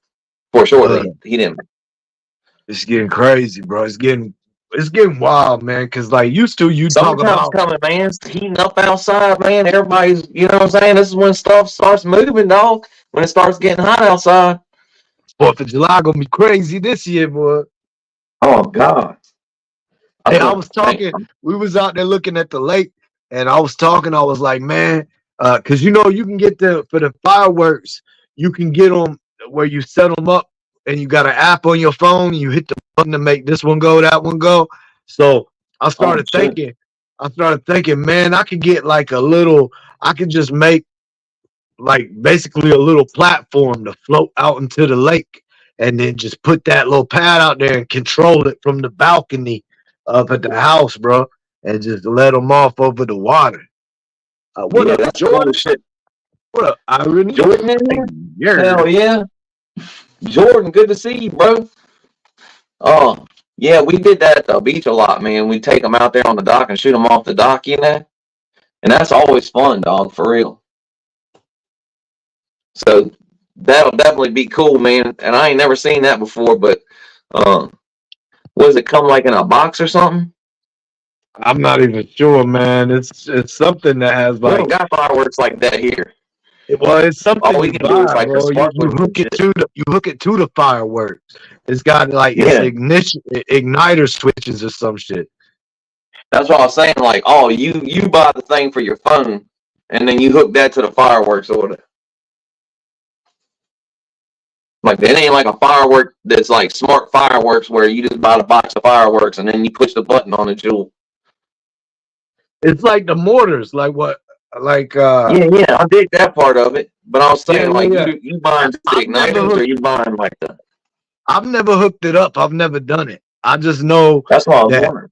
For sure, Uh, he didn't. it's getting crazy, bro. It's getting wild, man. Cause like used to, you talk Summertime's about coming, man. It's heating up outside, man. Everybody's, you know what I'm saying? This is when stuff starts moving, dog. When it starts getting hot outside. 4th of July gonna be crazy this year, boy. Oh God, I Hey, I couldn't was think. talking. We was out there looking at the lake, and I was talking. I was like, man, cause you can get for the fireworks, you can get them where you set them up, and you got an app on your phone. You hit the button to make this one go, that one go. So I Oh started shit. thinking. Man, I could get like a little. I could just make like basically a little platform to float out into the lake, and then just put that little pad out there and control it from the balcony up at the house, bro, and just let them off over the water. What Yeah, up, that's cool Jordan? shit. What up, Irony? Jordan in Hey, here? yeah. Hell yeah. Jordan, good to see you, bro. Oh, yeah, we did that at the beach a lot, man. We take them out there on the dock and shoot them off the dock, you know? And that's always fun, dog, for real. So that'll definitely be cool, man. And I ain't never seen that before, but was it come like in a box or something? I'm not even sure, man. It's something that has We don't like got fireworks like that here. it's All something we you can do is buy, like the bro. You sparklers and hook it shit. to the fireworks. It's got like it's Yeah, ignition igniter switches or some shit. that's what I was saying. Like, oh, you buy the thing for your phone, and then you hook that to the fireworks or whatever. Like, it ain't like a firework that's like smart fireworks where you just buy the box of fireworks and then you push the button on the jewel. It's like the mortars, like what, like Yeah, I dig that part of it. But I was yeah, saying, yeah, like, yeah. you buying the I've never igniters or hooked, you buying like the. I've never hooked it up. I've never done it. I just know That's what I was that wondering.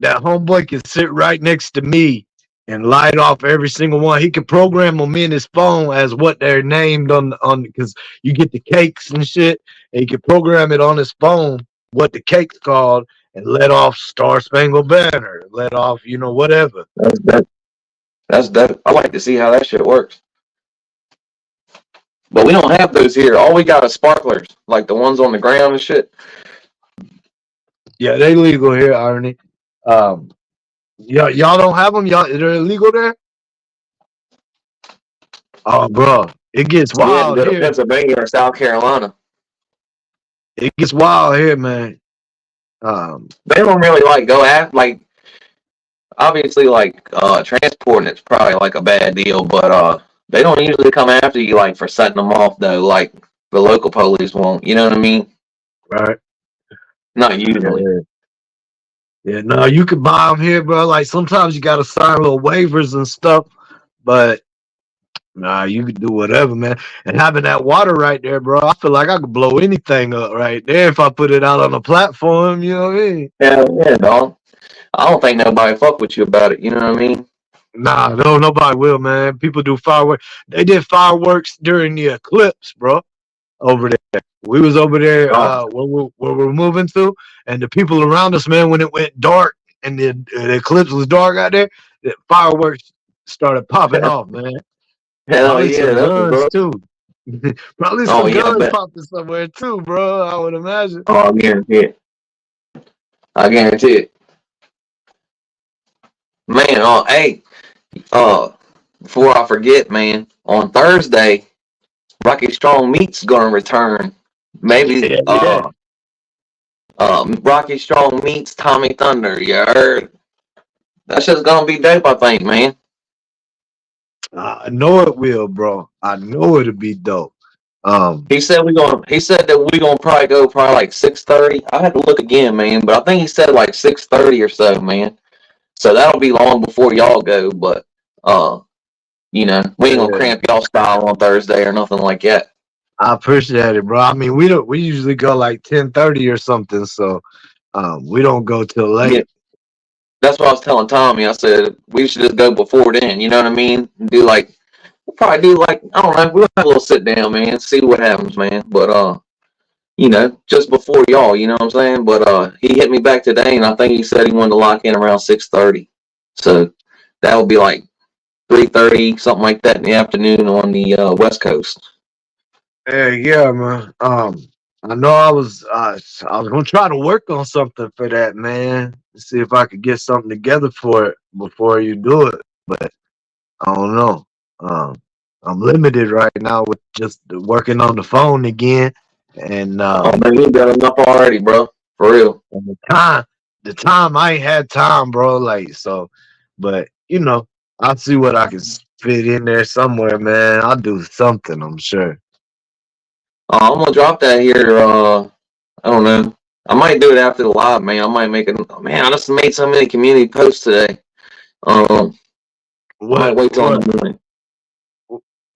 homeboy can sit right next to me and light off every single one. He can program them in his phone as what they're named on because you get the cakes and shit, and he can program it on his phone what the cake's called and let off Star Spangled Banner, let off whatever. That's dope. That's dope. I like to see how that shit works. But we don't have those here. All we got is sparklers, like the ones on the ground and shit. Yeah, they legal here, Irony. Um, y'all don't have them. They're illegal there. Oh, bro, it gets We had to wild go to here. Pennsylvania or South Carolina. It gets wild here, man. They don't really like go after like obviously like transporting it's probably like a bad deal, but they don't usually come after you like for setting them off though, like the local police won't. You know what I mean? right? Not usually. Yeah, yeah. No, you can buy them here, bro. Like sometimes you gotta sign little waivers and stuff, but nah, you can do whatever, man. And having that water right there, bro, I feel like I could blow anything up right there if I put it out on a platform. You know what I mean? Hell yeah, dog. I don't think nobody fuck with you about it. You know what I mean? Nah, no, nobody will, man. People do fireworks. They did fireworks during the eclipse, bro. Over there, we was over there Oh, where we're moving to, and the people around us, man, when it went dark and the eclipse was dark out there, the fireworks started popping off, man. hell Probably yeah, some that's what, guns bro. too. Probably Oh some yeah, I guns bet. popping somewhere too, bro. I would imagine. Oh, I guarantee it. I guarantee it. Man, hey, uh, before I forget, man, on Thursday, Rocky Strong Meat's gonna return. Maybe Yeah, yeah. Rocky Strong meets Tommy Thunder. You heard? That shit's gonna be dope, I think, man. I know it will, bro. I know it'll be dope. Um, He said He said that we gonna probably go probably like 6:30. I have to look again, man, but I think he said like 6:30 or so, man. So that'll be long before y'all go, but uh, we ain't gonna yeah, cramp y'all style on Thursday or nothing like that. I appreciate it, bro. I mean, we usually go like 10:30 or something, so we don't go till Yeah, late. that's what I was telling Tommy. I said we should just go before then. You know what I mean? Do like we'll probably do like I don't know. We'll have a little sit down, man. See what happens, man. But just before y'all, you know what I'm saying? But he hit me back today, and I think he said he wanted to lock in around 6:30. So that would be like 3:30, something like that in the afternoon on the West Coast. Yeah, yeah, man. I know I was gonna try to work on something for that, man. See if I could get something together for it before you do it. But I don't know. Um, I'm limited right now with just working on the phone again, and Oh man, you got enough already, bro. For real. and the time I ain't had time, bro. Like so, but I'll see what I can fit in there somewhere, man. I'll do something, I'm sure. I'm gonna drop that here. I don't know. I might do it after the live, man. I might make it. Man, I just made so many community posts today. Um, I might What wait till in what the morning.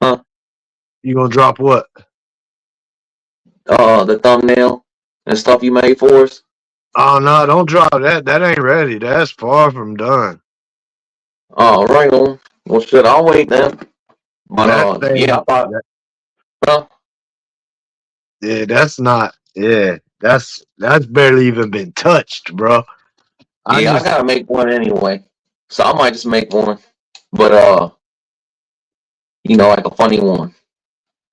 Huh? you gonna drop? What? The thumbnail and stuff you made for us. Oh no, don't drop that. That ain't ready. That's far from done. Oh, right on. Well, shit, I'll wait then. But That yeah, thing. I thought. Huh? Yeah, that's not. Yeah, that's barely even been touched, bro. I Yeah, I just. gotta make one anyway. So I might just make one. But like a funny one.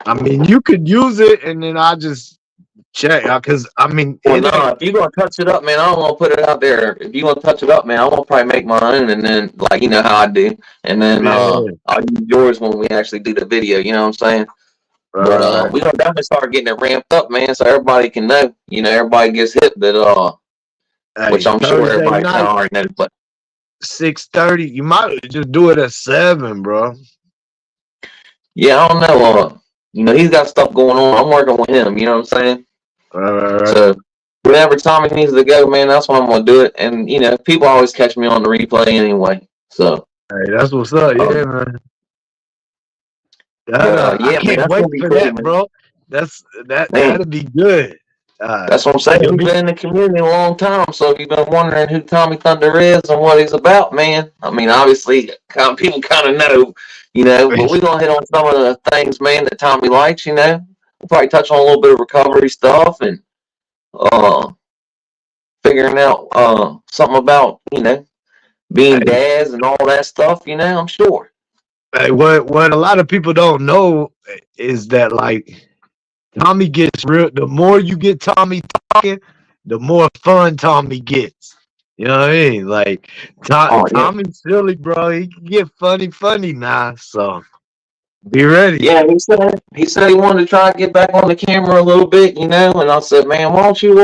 I mean, you could use it, and then I just check because I mean, Well, it no, ain't. if you're gonna touch it up, man, I don't want to put it out there. If you want to touch it up, man, I'm gonna probably make my own, and then like you know how I do, and then Yeah, I'll use yours when we actually do the video. You know what I'm saying? But right. we gonna definitely start getting it ramped up, man, so everybody can know. Everybody gets hit that which Hey, I'm sure Thursday everybody kind night, of already knows. But 6:30. You might just do it at 7, bro. yeah, I don't know. He's got stuff going on. I'm working with him. You know what I'm saying? Right. So whenever Tommy needs to go, man, that's when I'm gonna do it. And people always catch me on the replay anyway. So, Hey, that's what's up. um, Yeah, man. That but I yeah, man, can't that's wait gonna be for cool, that, man. bro. That'll Man, be good. Uh, that's what I'm saying. it'll He's be been in the community a long time, so if you've been wondering who Tommy Thunder is and what he's about, man, I mean, obviously, people kind of know, but we're gonna hit on some of the things, man, that Tommy likes. We'll probably touch on a little bit of recovery stuff and uh, figuring out something about being hey, dads and all that stuff. I'm sure. hey, what a lot of people don't know is that like Tommy gets real. The more you get Tommy talking, the more fun Tommy gets. You know what I mean? Like Oh yeah. Tommy's silly, bro. He can get funny now. So be ready. Yeah, he said he wanted to try to get back on the camera a little bit, and I said, man, why don't you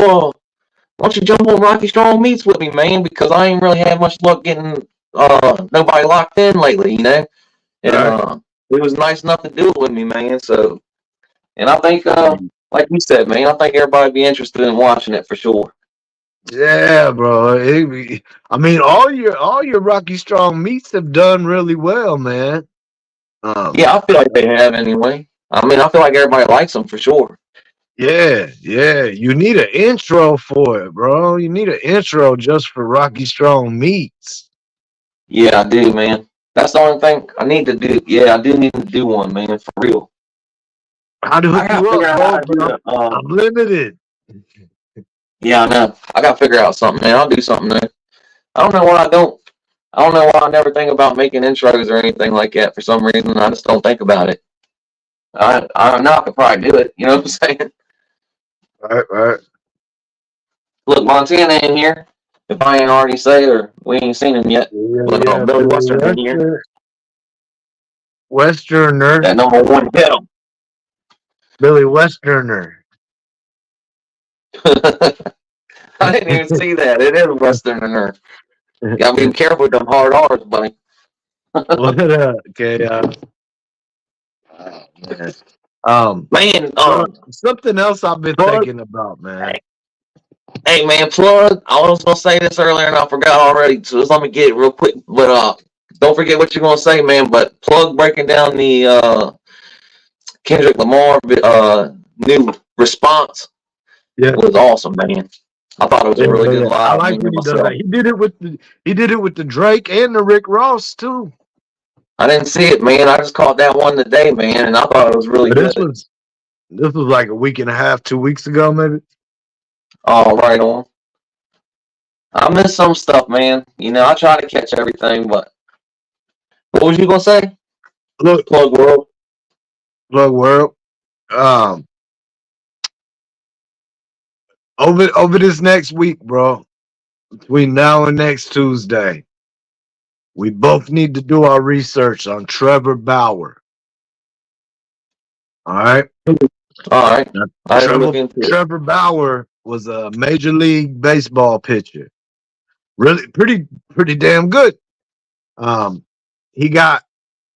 jump on Rocky Strong Meets with me, man? Because I ain't really had much luck getting nobody locked in lately. All And right. it was nice enough to do it with me, man. So, and I think like you said, man, I think everybody be interested in watching it for sure. Yeah, bro. I mean, all your Rocky Strong meets have done really well, man. Um, Yeah, I feel like they have anyway. I mean, I feel like everybody likes them for sure. yeah. You need an intro for it, bro. You need an intro just for Rocky Strong meets. Yeah, I do, man. That's the only thing I need to do. Yeah, I do need to do one, man, for real. How to I hook gotta you figure up, out how bro? to do But it. I'm limited. Yeah, I know. I gotta figure out something, man. I'll do something there. I don't know why I don't. I don't know why I never think about making intros or anything like that. For some reason, I just don't think about it. I know I could probably do it. You know what I'm saying? Right. Look, Montana in here. If I ain't already say or we ain't seen him yet, Yeah, but yeah. Billy Western's in Billy here. Western. Westerner. That number one hit him. Billy Westerner. I didn't even see that. It is Westerner. Gotta be careful with them hard R's, buddy. What okay, Man, something else I've been thinking about, man. Hey man, plug. I was gonna say this earlier and I forgot already, so just let me get it real quick. But don't forget what you're gonna say, man. But plug breaking down the Kendrick Lamar new response was awesome, man. I thought it was a really good live. I like when he does that. He did it with the Drake and the Rick Ross too. I didn't see it, man. I just caught that one today, man, and I thought it was really good. This was like a week and a half, 2 weeks ago, maybe. Oh, right on. I missed some stuff, man. You know, I try to catch everything, but what was you gonna say? Look, Plug World. Plug World. Over this next week, bro, between now and next Tuesday, we both need to do our research on Trevor Bauer. All right. All right. Trevor Bauer was a Major League Baseball pitcher. Really, pretty damn good. He got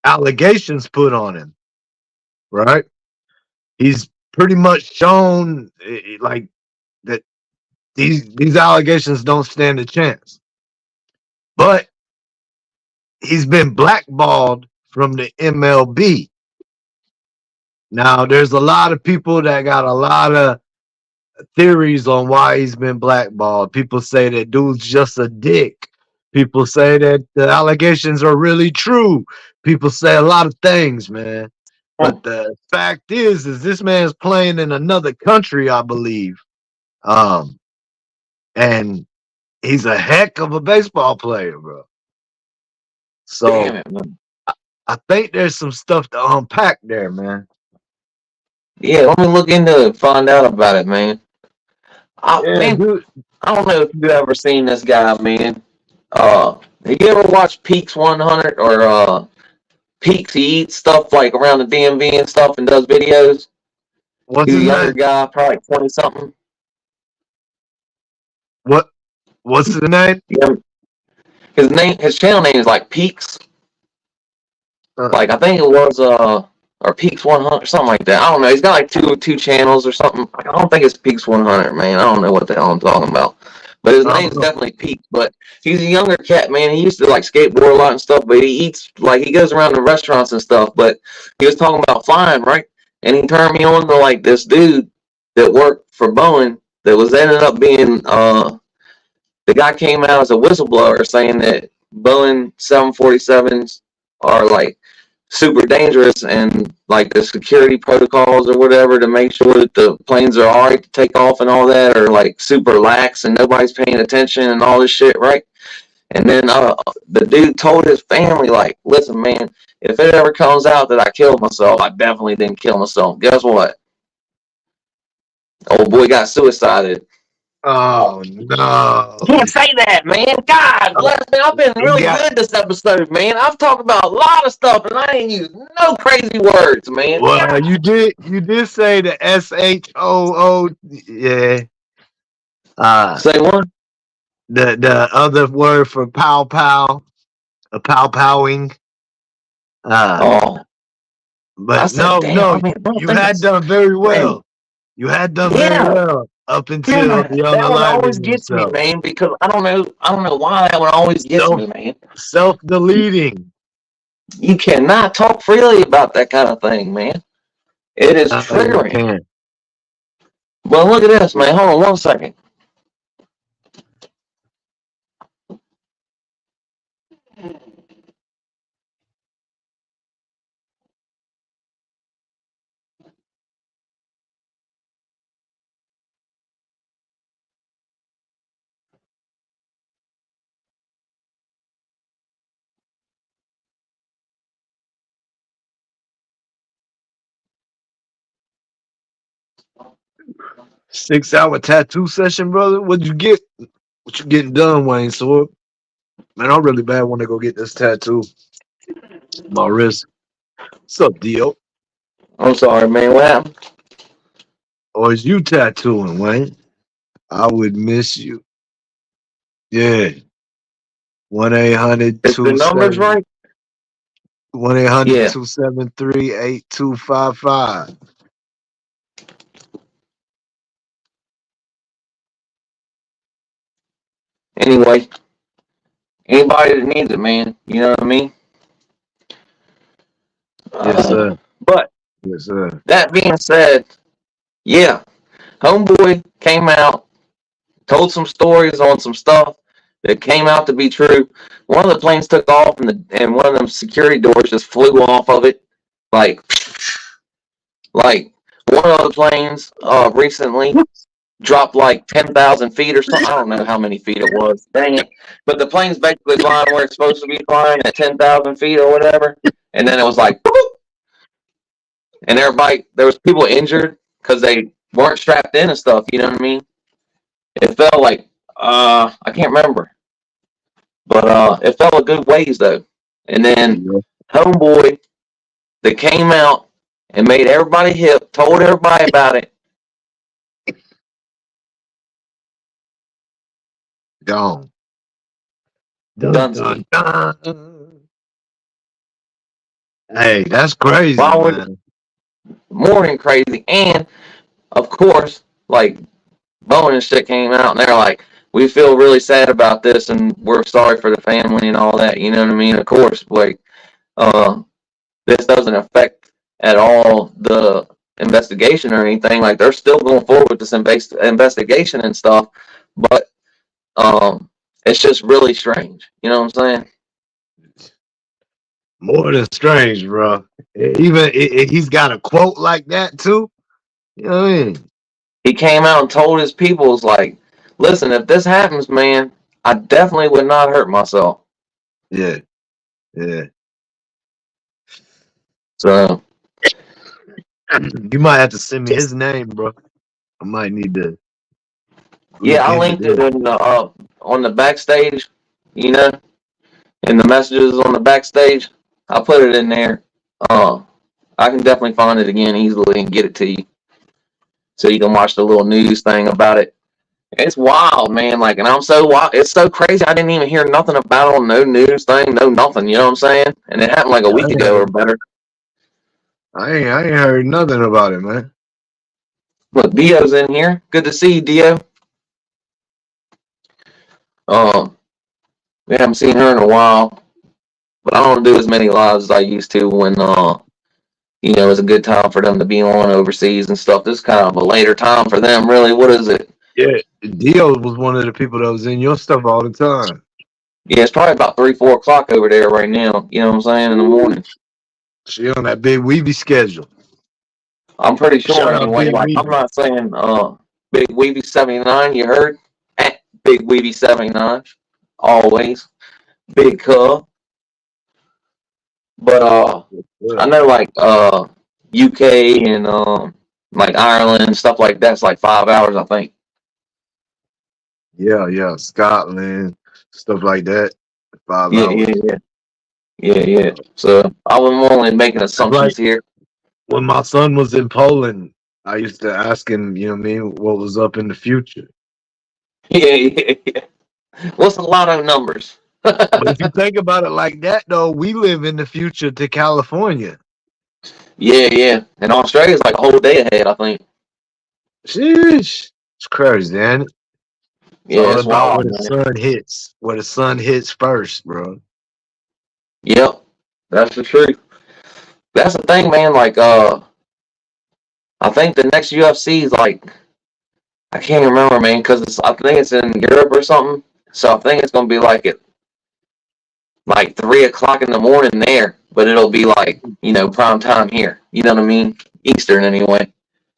allegations put on him, right? He's pretty much shown like that these allegations don't stand a chance. But he's been blackballed from the MLB. Now, there's a lot of people that got a lot of theories on why he's been blackballed. People say that dude's just a dick. People say that the allegations are really true. People say a lot of things, man. But the fact is this man's playing in another country, I believe. And he's a heck of a baseball player, bro. So I think there's some stuff to unpack there, man. Yeah, let me look into it, find out about it, man. Man, I don't know if you've ever seen this guy, man. Have you ever watched Peaks 100 or Peaks? He eats stuff like around the DMV and stuff and does videos. What's He's a younger guy, probably like 20 something. What's the name? Yeah. His channel name is like Peaks. Like I think it was or Peaks 100 something like that. I don't know. He's got like two channels or something. I don't think it's Peaks 100, man. I don't know what the hell I'm talking about. But his name's definitely Peaks. But he's a younger cat, man. He used to like skateboard a lot and stuff. But he eats like he goes around to restaurants and stuff. But he was talking about flying, right? And he turned me on to like this dude that worked for Boeing that was ended up being the guy came out as a whistleblower saying that Boeing 747s are like super dangerous and like the security protocols or whatever to make sure that the planes are all right to take off and all that are like super lax and nobody's paying attention and all this shit, right? And then the dude told his family, like, listen, man, if it ever comes out that I killed myself, I definitely didn't kill myself. Guess what? Old boy got suicided. Oh no! Can't say that, man. God bless me. I've been really good this episode, man. I've talked about a lot of stuff, and I ain't used no crazy words, man. Well, you did say the SHOO, yeah. Say what? The other word for pow pow, a pow powing. But no, you had done very well. Man. You had done very well. Up until the that one always gets me, man, because I don't know why that one always gets me, man. Self-deleting. You cannot talk freely about that kind of thing, man. It is triggering. Well, look at this, man. Hold on 1 second. Six-hour tattoo session, brother. What'd you get? What you getting done, Wayne Sword? Man, I'm really bad when they go get this tattoo. My wrist. What's up, Dio? I'm sorry, man. What happened? Or is you tattooing, Wayne? I would miss you. Yeah. 1 800 Is the numbers right? 1 800 Yeah. 273 8255. Anyway, anybody that needs it, man. You know what I mean? Yes, sir. But Yes, sir. that being said, yeah, homeboy came out, told some stories on some stuff that came out to be true. One of the planes took off, and one of them security doors just flew off of it, like like one of the planes recently dropped like 10,000 feet or something. I don't know how many feet it was. Dang it! But the plane's basically flying where it's supposed to be flying at 10,000 feet or whatever, and then it was like, boop, and everybody, there was people injured because they weren't strapped in and stuff. You know what I mean? It felt like I can't remember, but it felt a good ways though. And then homeboy that came out and made everybody hip, told everybody about it. Gone. Dun, Dunsky. dun, dun. Hey, that's crazy, While we're man. more than crazy, and of course, like Bowen and shit came out, and they're like, "We feel really sad about this, and we're sorry for the family and all that." You know what I mean? Of course, like, uh, this doesn't affect at all the investigation or anything. Like, they're still going forward with this investigation and stuff, but it's just really strange. You know what I'm saying? More than strange, bro. Even he's got a quote like that too. You know what I mean? He came out and told his peoples, like, "Listen, if this happens, man, I definitely would not hurt myself." Yeah, yeah. So You might have to send me his name, bro. I might need to yeah, look I into linked it this. in the on the backstage, you know, in the messages on the backstage. I put it in there. Uh, I can definitely find it again easily and get it to you, so you can watch the little news thing about it. It's wild, man. Like, and I'm so wild. It's so crazy. I didn't even hear nothing about it on no news thing, no nothing. You know what I'm saying? And it happened like a I week ain't ago or heard, better. I ain't heard nothing about it, man. Look, Dio's in here. Good to see you, Dio. Um, we haven't seen her in a while, but I don't do as many lives as I used to when you know, it's a good time for them to be on overseas and stuff. This is kind of a later time for them, really. What is it? Yeah, Dio was one of the people that was in your stuff all the time. Yeah, it's probably about 3, 4 o'clock over there right now. You know what I'm saying? In the morning. She on that big Weeby schedule. I'm pretty sure Shout out anyway. Big Like, I'm Weeby. not saying Big Weeby 79. You heard? At Big Weeby 79. Always. Big Cub. But I Yeah, know like UK and like Ireland and stuff like that's like 5 hours, I think. yeah. Scotland, stuff like that. 5 Yeah, yeah, hours. yeah. Yeah, yeah. So I'm only making That's like assumptions here. when my son was in Poland, I used to ask him, you know what I mean, what was up in the future. Yeah, yeah, yeah. What's the lotto numbers? But if you think about it like that, though, we live in the future to California. Yeah, yeah. And Australia's like a whole day ahead, I think. Sheesh. It's crazy, man. It's Yeah, all it's about wild, man. where the sun hits first, bro. Yep, that's the truth. That's the thing, man. Like, I think the next UFC is like, I can't remember, man, because I think it's in Europe or something. So I think it's gonna be like at like 3 o'clock in the morning there, but it'll be like, you know, prime time here. You know what I mean? Eastern anyway.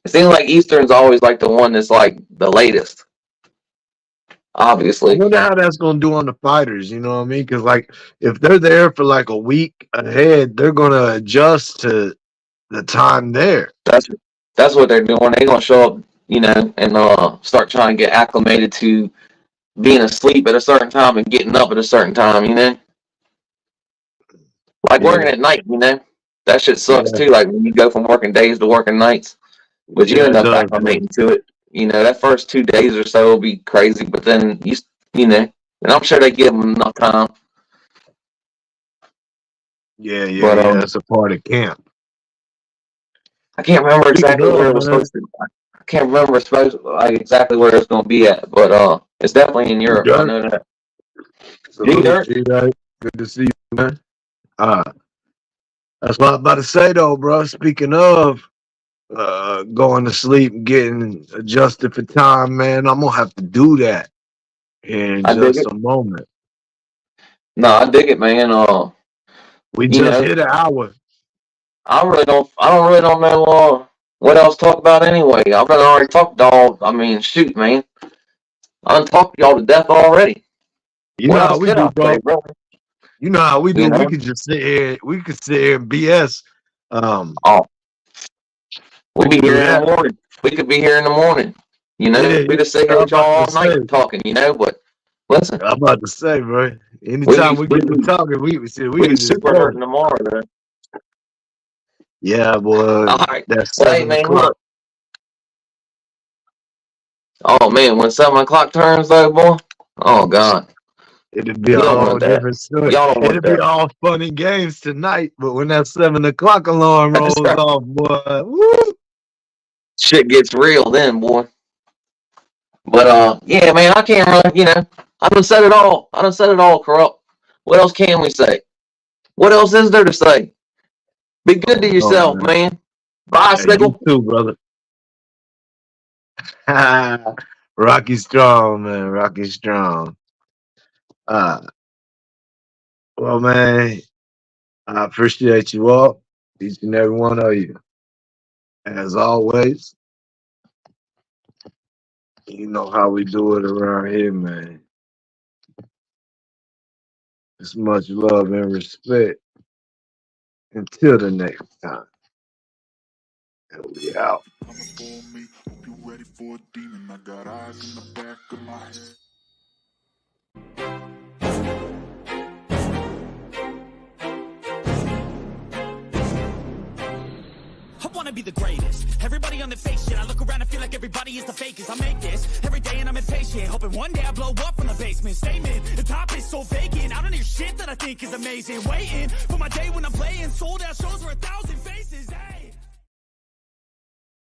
It seems like Eastern's always like the one that's like the latest, I obviously. wonder how that's gonna do on the fighters, you know what I mean? Because like if they're there for like a week ahead, they're gonna adjust to the time there. That's that's what they're doing. They're gonna show up, you know, and start trying to get acclimated to being asleep at a certain time and getting up at a certain time, you know? Like Yeah, working at night, you know? That shit sucks too. Like when you go from working days to working nights, but you end up acclimating to it. You know, that first 2 days or so will be crazy, but then you know, and I'm sure they give them enough time. Yeah, But That's a part of camp. I can't remember exactly where it was supposed to. I can't remember exactly where it's going to be at, but it's definitely in Europe. I know that. Salute, G-Dirt. Good to see you, man. That's what I'm about to say, though, bro. Speaking of going to sleep and getting adjusted for time, man, I'm gonna have to do that in just a moment. No, I dig it, man. We just hit an hour. I don't really don't know what else to talk about anyway. I've already talked all. I mean, shoot, man, I done talked y'all to death already. You know how we do, bro. Say, bro. You know how we do. You know? We could just sit here. We could sit here and BS. We be here in the morning. We could be here in the morning. You know, we just sit here with y'all all night talking. You know, but listen, I'm about to say, bro. Anytime we get to talking, we can super hurting tomorrow, bro. Yeah, boy. All right. That's hey, man, look. Oh man, when 7 o'clock turns though, boy. Oh God. It'd be a whole different story. It'd be all fun and games tonight, but when that 7 o'clock alarm rolls off, boy, woo, shit gets real then, boy. But yeah, man, I can't really, you know, I done said it all. Corrupt. What else can we say? What else is there to say? Be good to yourself, man. Bye, Snickle. You too, brother. Rocky strong, man. Rocky strong. Well, man, I appreciate you all, each and every one of you. As always, you know how we do it around here, man. It's much love and respect. Until the next time. And we out. Hope you ready for a demon. I got eyes in the back of my head. I wanna be the greatest. Everybody on the fake shit. I look around and feel like everybody is the fakest. I make this every day and I'm impatient, hoping one day I blow up from the basement. Statement, the top is so vacant. I don't hear shit that I think is amazing. Waiting for my day when I'm playing sold out shows for 1,000.